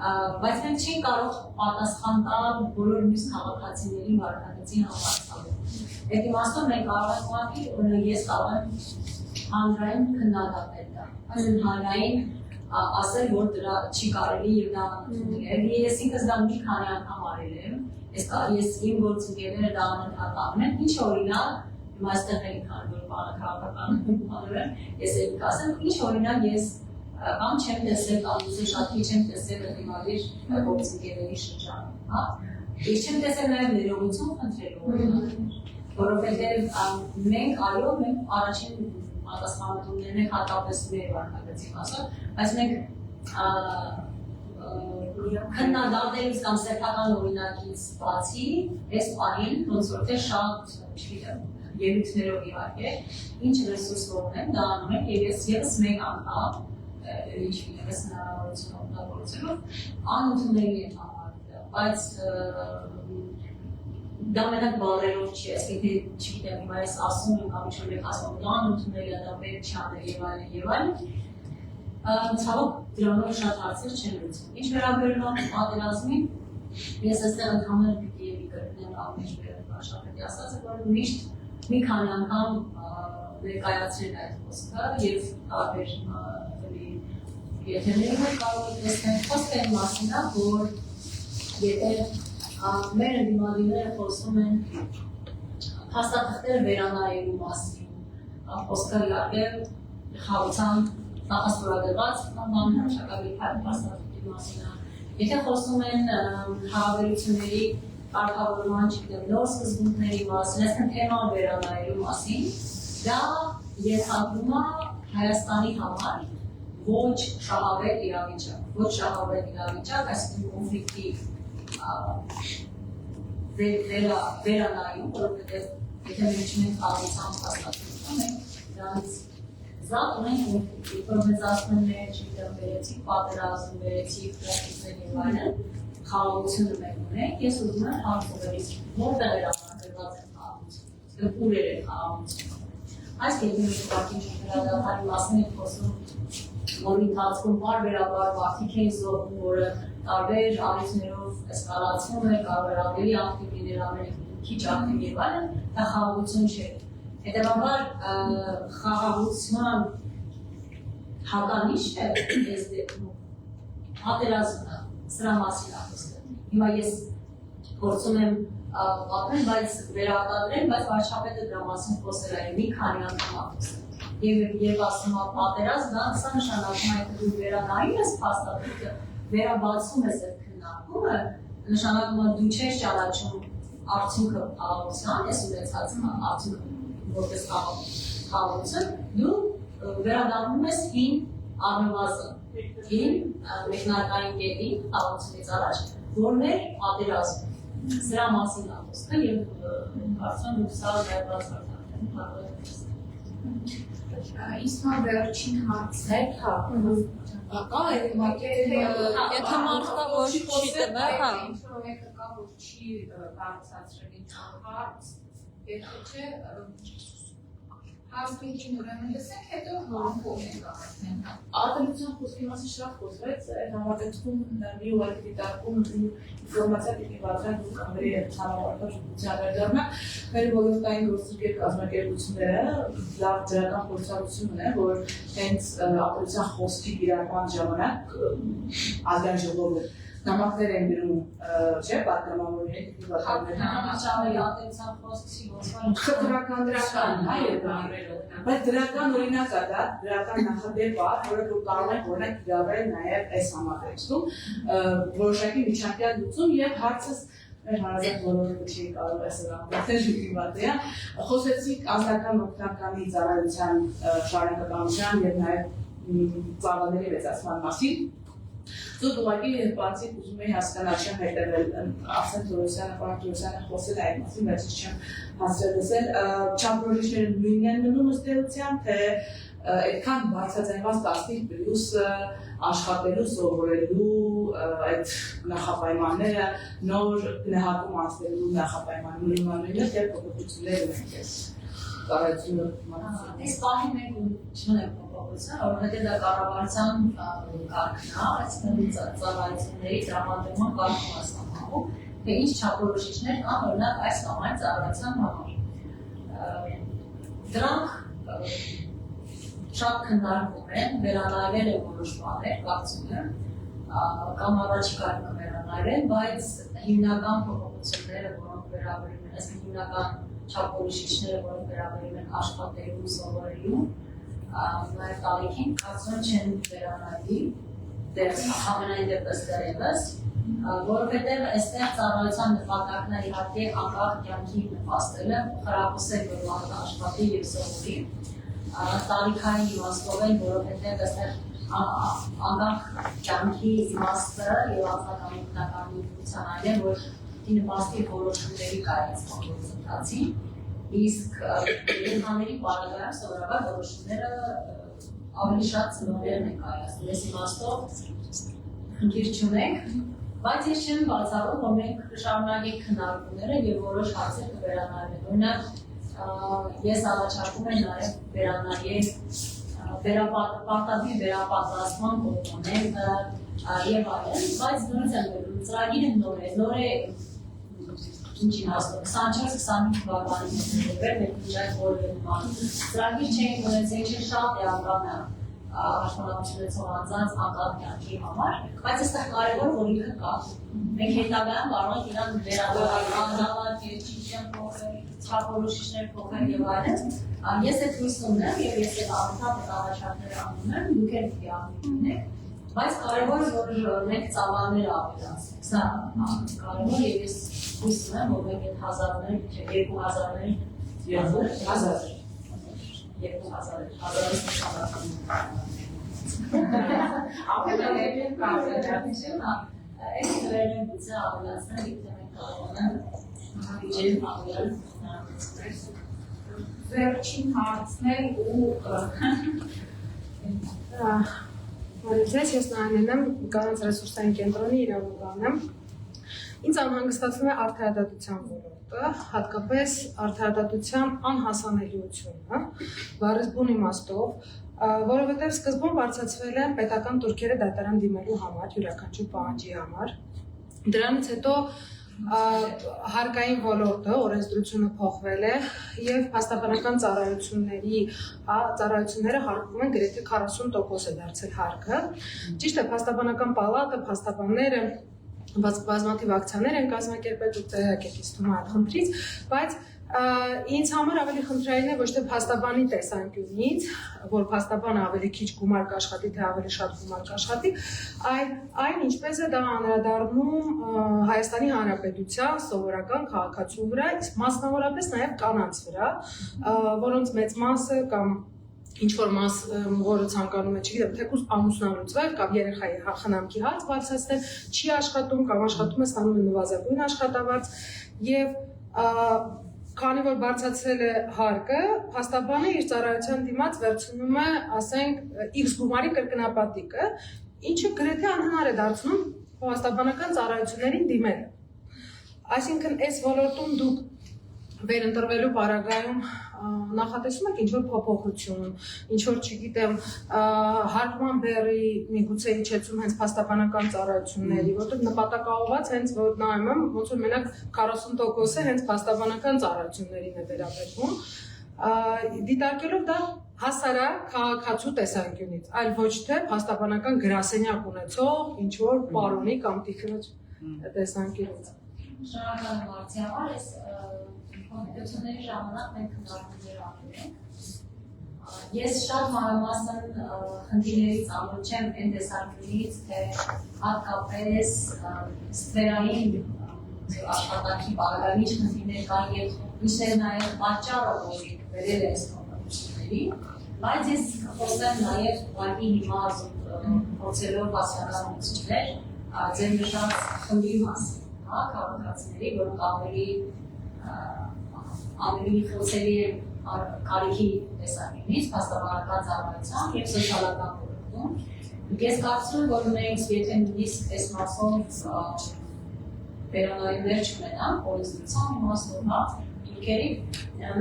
բայց մենք չենք կարող պատասխան տալ բոլոր մյուս քաղաքացիների վարքագծի համարձակում։ Այդ իմաստով մենք կարող ենք ուղղակի ես կարող եմ հանրային քննադատել դա, այսինքն հանրային ասել, որ դրա չի կարելի եւ դա ընդունել։ Ես ինքս դա մի քանի անգամ արել եմ, ես իմ գործընկերները դա անընդհատ են, ինչ օրինակ, հիմա այստեղ էի քանի որ բանը քաղաքական բաներ են, ես էի ասեմ, ինչ օրինակ ես կամ չեմ տեսել կամ շատ քիչ եմ տեսել դիմադիր գործընկերների շրջանում, հա։ Ես չեմ տեսել նաեւ ներողություն խնդրելու, որովհետեւ մենք առաջին պատասխանատուներն ենք հատկապես մեր վարքագծի մասով, բայց մենք քննադատելուց կամ սեփական օրինակից բացի այս պահին ոնց որ թե շատ, չգիտեմ, ելույթներով իհարկե, ինչ ռեսուրսով են դա անում են եւ ես եւս մեկ անգամ ինչ-որ հնարավորություն օգտագործելով անընդունելի եմ համարել, բայց դա մենակ բառերով չի, այսինքն չգիտեմ, հիմա ես ասում եմ կամ ինչ-որ մեկ ասում դա անընդունելի է, դա պետք չի անել եւ այլն եւ այլն։ Ցավոք դրանով շատ հարցեր չեն լուծվում։ Ինչ վերաբերում է պատերազմին, ես այստեղ ընդհանուր պիտի կրկնեմ ամենից Շապետի ասածը, որ միշտ մի քանի անգամ ներկայացրել այդ խոսքը եւ տարբեր եթերներում կարող եք տեսնել խոսքը այն մասին է, որ եթե մեր դիմադիրները խոսում են փաստաթղթեր վերանայելու մասին, խոսքը իհարկե խաղացան նախաստորագրված բանահաշակալի փաստաթղթի մասին է։ Եթե խոսում են հարաբերությունների կարգավորման, չգիտեմ, նոր սկզբունքների մասին, այսինքն թեման վերանայելու մասին, դա ենթադրում է Հայաստանի համար ոչ շահավետ իրավիճակ, ոչ շահավետ իրավիճակ, այսինքն կոնֆլիկտի վերանայում, որովհետև եթե մենք չունենք կառուցան փաստաթղթ, մենք դրանից զատ ունենք կոնֆլիկտի, որ մեզ ասում են չգիտեմ, վերեցիք պատերազմ, վերեցիք կոնֆլիկտներ եւ այլն, խաղաղությունը մենք ունենք, ես ուզում եմ հարցերից որտեղ էր ապահովված այդ խաղաղությունը, ուր էր այդ խաղաղությունը։ Այս կետին ուղղակի հրադադարի մասին ենք խոսում, որ ընթացքում բարբերաբար մարդիկ էին զոհվում, որը տարբեր առիթներով էսկալացվում էր, կարող էր ավելի ակտիվ լինել, ավելի քիչ ակտիվ եւ այլն, դա խաղաղություն չէր։ Հետևաբար խաղաղության հականիշ է այս դեպքում պատերազմը, սրա մասին է խոսքը։ Հիմա ես փորձում եմ պատմել, բայց վերարտադրել, բայց վարչապետը դրա մասին խոսել է մի քանի անգամ խոսել։ Եվ ասում է պատերազմ, դա նշանակում է, որ դու վերանայում ես փաստաթղթը, վերաբացում ես այդ քննարկումը, նշանակում է դու չես ճանաչում արդյունքը խաղաղության, ես ունեցած արդյունքը որպես խաղաղություն, դու վերադառնում ես հին առնվազն, հին մեկնարկային կետին խաղաղությունից առաջ, որն էր պատերազմը։ Սրա մասին է խոսքը եւ կարծում եմ սա դեպքում կարող է Իսմա վերջին հարցն է, հա։ Կա եթե մարդը ոչ չի տվել, հա։ Ինչ-որ մեկը կա, որ չի բարձրացրել ինչ-որ հարց, եթե չէ, հարցին ուրեմն լսենք, հետո համբով ենք ասենք։ Ատելության խոսքի մասին շատ խոսվեց, այդ համակարգում մի ուղղակի դիտարկում ինֆորմացիա պիտի բացառ դու կամերի ցանավարտության վերջանակ մեր ոլորտային գործիչների կազմակերպությունները լավ դրական փորձառություն ունեն, որ հենց ատելության խոսքի իրական ժամանակ ազգային ժողովը նամակներ են գրում, չէ, պատգամավորների Համաճարի ատելության խոսքի ոնց խտրական դրական, հա, բայց դրական օրինակ է դա, դրական նախադեպ է, որը դու կարող ես օրինակ կիրառել նաև այս համատեքստում, որոշակի միջանկյալ լուծում եւ հարցս մեր հարազատ բոլորը չի կարող այսօր ամբողջ ժողովրդի խոսեցիք ազգական օգնականի ծառայության շարունակականության եւ նաև ծավալների մեծացման մասին։ Դու ուղղակի բացիկ ուզում եի հասկանալ, չեմ հետևել Արսեն Թորոսյանը, պարոն Թորոսյանը խոսել այդ մասին, բայց չեմ հասցրել լսել, չափորոշիչները նույնն են մնում ըստ էության, թե այդքան բարձրացնված տասնիկ պլյուս աշխատելու, սովորելու այդ նախապայմանները, նոր գնահատում անցնելու նախապայմանները դեռ փոփոխություններ ունենք այս ծառայությունը։ Այս պահին մենք չունենք փոփոխություն, որովհետև դա կառավարության կարգն է, այսինքն ծառայությունների տրամադրման կարգն է ստանալու, թե ինչ չափորոշիչներ կան օրինակ այս կամ այն ծառայության համար։ Դրանք շատ քննարկվում են, վերանայվել են որոշ բաներ, կարծում եմ, կամ առաջիկայում կվերանայվեն, բայց հիմնական փոփոխությունները, որոնք վերաբերում են, այսինքն հիմնական չափորոշիչները, որոնք վերաբերում են աշխատելու, սովորելու, նաև տարիքին, կարծում եմ չեն վերանայվի, դեռ ամենայն դեպս դեռևս, որովհետև այստեղ ծառայության նպատակն է իհարկե անկախ կյանքի նպաստելը, խրախուսել, որ մարդը աշխատի և սովորի, տարիքային իմաստով են, որովհետև այստեղ անկախ կյանքի իմաստը և անձնական ինքնության այն է, որ նպաստի որոշումների կայացման գործընթացին, իսկ երեխաների պարագայում սովորաբար որոշումները ավելի շատ ծնողներն են կայացնում, ես իմաստով խնդիր չունենք, բայց ես չեմ բացառում, որ մենք կշարունակենք քննարկումները և որոշ հարցեր կվերանայվեն, օրինակ ես առաջարկում եմ նաև վերանայել պարտադիր վերապատրաստման կոպոնենտը և այլն, բայց նորից եմ վերում, ծրագիրը նոր է, ինչի հասնում, 24-25 թվականին մեր մեկնիջայք որևէ բան, ծրագիր չենք ունեցել, չէ շատ էական է աշխատանություն ունեցող անձանց անկախ կյանքի համար, բայց այստեղ կարևոր որ ինքը կա։ Մենք հետագայում կարող ենք իրան վերադառնալ, երկիչյան փոխել, չափորոշիչներ փոխել եւ այլն։ Ես այդ հույսն ունեմ եւ ես այդ անընդհատ առաջարկներ անում եմ, դուք էլ պիտի անունեք, բայց կարևոր որ մենք ծավալներ ավելացնենք։ Սա կարևոր եւ ես հույս ունեմ, որ մենք այդ 1000-ներ, 2000-ներ 2000 Ապետալերին կազմակերպություն, այս վերջին բուծը ավելացնել, եթե մենք կարողանանք բյուջեի ավելել։ Վերջին հարցներ ու Բարև, ես Նայանն եմ, Կանանց ռեսուրսային կենտրոնի իրավաբան եմ։ Ինձ անհանգստացնում է արդարադատության ոլորտը, հատկապես արդարադատության անհասանելիությունը, բառեզբուն իմաստով, որովհետև սկզբում բարձրացվել են պետական турքերը դատարան դիմելու համար, յուրաքանչյուր պահանջի համար։ Դրանից հետո հարկային ոլորտը, օրենսդրությունը փոխվել է եւ փաստաբանական ծառայությունները հարկվում են գրեթե 40% է դարձել հարկը։ Ճիշտ է, փաստաբանական պալատը, փաստաբանները բազմաթիվ ակցիաներ են կազմակերպել, դուք տեղյակ եք իստում այդ խնդրից, բայց ինձ համար ավելի խնդրային է ոչ թե փաստաբանի տեսանկյունից, որ փաստաբանը ավելի քիչ գումար կաշխատի, թե ավելի շատ գումար կաշխատի, այլ այն ինչպես է դա անդրադառնում Հայաստանի Հանրապետության սովորական քաղաքացու վրա, իսկ մասնավորապես նաև կանանց վրա, որոնց մեծ մասը կամ ինչ-որ մաս, որը ցանկանում է, չգիտեմ, թեկուզ ամուսնալուծվել կամ երեխայի խնամքի հարց բարձրացնել, չի աշխատում կամ աշխատում է ստանում է նվազագույն աշխատավարձ եւ քանի որ բարձրացել է հարկը, փաստաբանը իր ծառայության դիմաց վերցնում է, ասենք, X գումարի կրկնապատիկը, ինչը գրեթե անհնար է դարձնում փաստաբանական ծառայություններին դիմել։ Այսինքն, այս ոլորտում դուք վերընտրվելու պարագայում նախատեսում եք ինչ-որ փոփոխություն, ինչ-որ, չգիտեմ, հարկման բեռի միգուցե իջեցում հենց փաստաբանական ծառայությունների, որտեղ նպատակաուղղված հենց որ նայում եմ, ոնց որ մենակ 40%-ը հենց փաստաբանական ծառայություններին է վերաբերվում, դիտարկելով դա հասարակ քաղաքացու տեսանկյունից, այլ ոչ թե փաստաբանական գրասենյակ ունեցող ինչ-որ պարոնի կամ տիկնոջ տեսանկյունից։ Շնորհակալ եմ հարցի համար, այս Կոնֆերենցիաների ժամանակ մենք քննարկումներ անել ենք։ Ես շատ մանրամասն խնդիրներից ամոթ չեմ այն տեսանկյունից, թե հատկապես ստվերային աշխատանքի պարագայում ինչ խնդիրներ կան եւ ինչն է նաեւ պատճառը, որ վերել է այս կոնֆերենցիաների, բայց ես խոսեմ նաեւ ուղղակի հիմա փորձելով հասկանալ ձեր նշած խնդրի մասին, քաղաքացիների, որոնք ավելի ավելի խոցելի է կարիքի տեսակետից, փաստաբանական ծառայության եւ սոցիալական ոլորտում։ Ես կարծում եմ, որ մենք եթե նույնիսկ այս մասով վերանայումներ չունենանք, օրենսդրության իմաստով, ինքերի,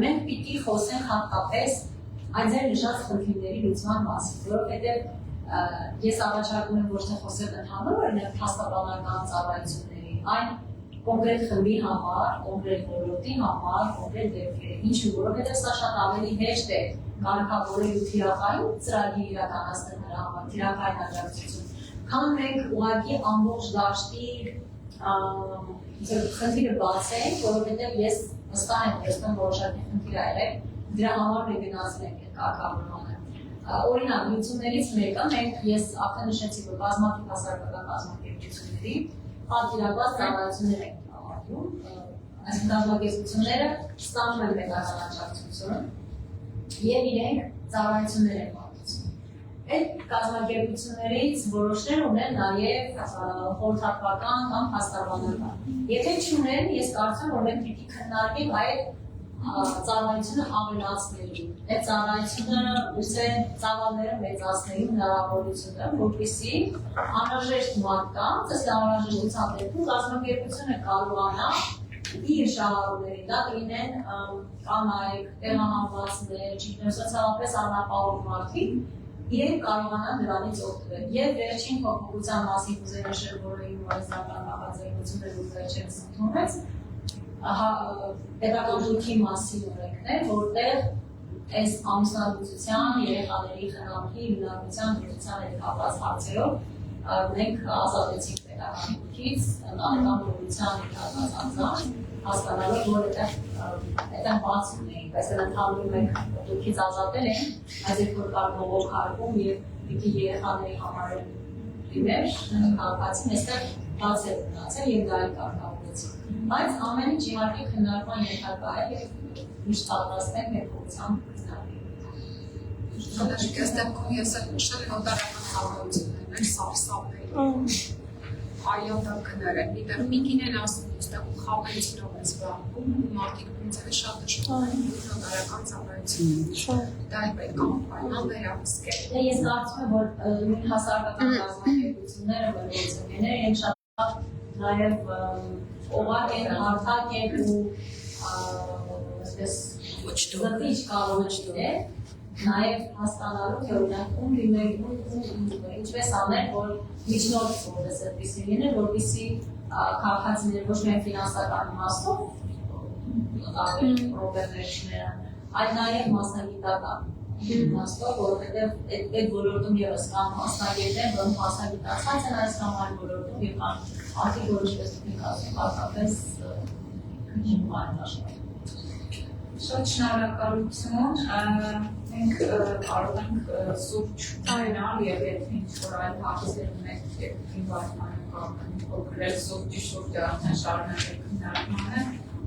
մենք պիտի խոսենք հատկապես այդ ձեր նշած խնդիրների լուծման մասին, որովհետեւ ես առաջարկում եմ ոչ թե խոսել ընդհանուր օրինակ փաստաբանական ծառայությունների, այլ կոնկրետ խմբի համար, կոնկրետ ոլորտի համար, կոնկրետ դեպքերի, ինչու, որովհետև սա շատ ավելի հեշտ է կարգավորել թիրախային ծրագիր իրականացնել նրա համար, թիրախային աջակցություն, քան մենք ուղղակի ամբողջ դաշտի խնդիրը բացենք, որովհետև ես վստահ եմ, որ որոշակի խնդիր ա եղել, դրա համար մենք գնացել ենք այդ կարգավորմանը։ Օրինակ, լուծումներից մեկը ես արդեն նշեցի, որ բազմաթիվ հասարակական կազմակերպությունների պատվիրակված ծառայություններ են ավարտում, այս կազմակերպությունները ստանում են պետական աջակցություն եւ իրենք ծառայություններ են պատվիրակում։ Այդ կազմակերպություններից որոշներ ունեն նաեւ խորհրդատվական կամ փաստաբանական։ Եթե չունեն, ես կարծում եմ, որ մենք պիտի քննարկենք այդ ծառայությունը ավելացնելու։ Այդ ծառայությունը ուսե ծավալները մեծացնելու հնարավորությունը, որպեսզի անհրաժեշտ մարդկանց, ըստ անհրաժեշտության դեպքում կազմակերպությունը կարողանա իր շահառուների դա լինեն կանայք, տեղահանվածներ, չգիտեմ, սոցիալապես անապահով մարդիկ իրենք կարողանան դրանից օգտվել։ Եվ վերջին փոփոխության մասին կուզեի նշել, որը հյուրասիրական նախաձեռնություններ ու վերջերս ընդունվեց, պետական դուրքի մասին օրենքն է, որտեղ այս ամուսնալուծության, երեխաների խնամքի, հիմնարկության, դրության հետ կապված հարցերով մենք ազատեցինք պետական դուրքից, ընտանեկան դրության հետ անձանց, հասկանալով, որ այդտեղ բաց ունեինք, այսօր ընդհանուր մենք դուրքից ազատել ենք, այս երբ որ կար բողոք հարկում եւ պիտի երեխաների համար լիներ, քաղաքացին այստեղ բաց է մնացել եւ դա էլ կարգավորեցինք։ Բայց ամեն ինչ իհարկե քննարկման ենթակա է եւ միշտ պատրաստ ենք մեր փոխությամբ քննարկել։ Այս դեպքում ես էլ նշել եմ օտարական խաղաղություններն են սարսափել։ Այլանդակները, իդեպ միկին են ասում, այստեղ խաղաղությունով է զբաղվում, մարդիկ ինձ շատ դժվար են օտարական ծառայություն։ Դա էլ պետք է պայման վերահսկել։ Ես կարծում եմ, որ նույն հասարակական կազմակերպությունները, որոնցները են շատ նաեւ օղակ են, հարթակ են ու զտիչ կարող է նաև հասկանալու, թե օրինակ ում լինել, ինչպես անել, որ միջնորդ որպես այդպիսի լինել, որպեսզի քաղաքացիները ոչ միայն ֆինանսական իմաստով տարբեր պրոբլեմներ չունենան, այլ նաև մասնագիտական իմաստով, որովհետև այդ ոլորտում ևս կան մասնագետներ, որոնք մասնագիտացած են այս կամ այլ ոլորտում եւ կան արդյոք որոշպես տեխնիկացիա հատկապես այն աշխարհում։ Շատ շնորհակալություն։ Մենք կարող ենք սուրճ ունենալ եւ եթե ինչ-որ այլ հարցեր ունենք եւ ինվարմանը կարող օգնել սուրճի շուրջ արդեն շարունակել քննարկմանը։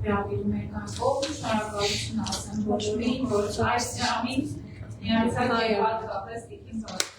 Հրավիրում եք ակով, շնորհակալություն ասեմ բոլորին, որ այս ժամին միացան եւ հատկապես դիքին զորացան։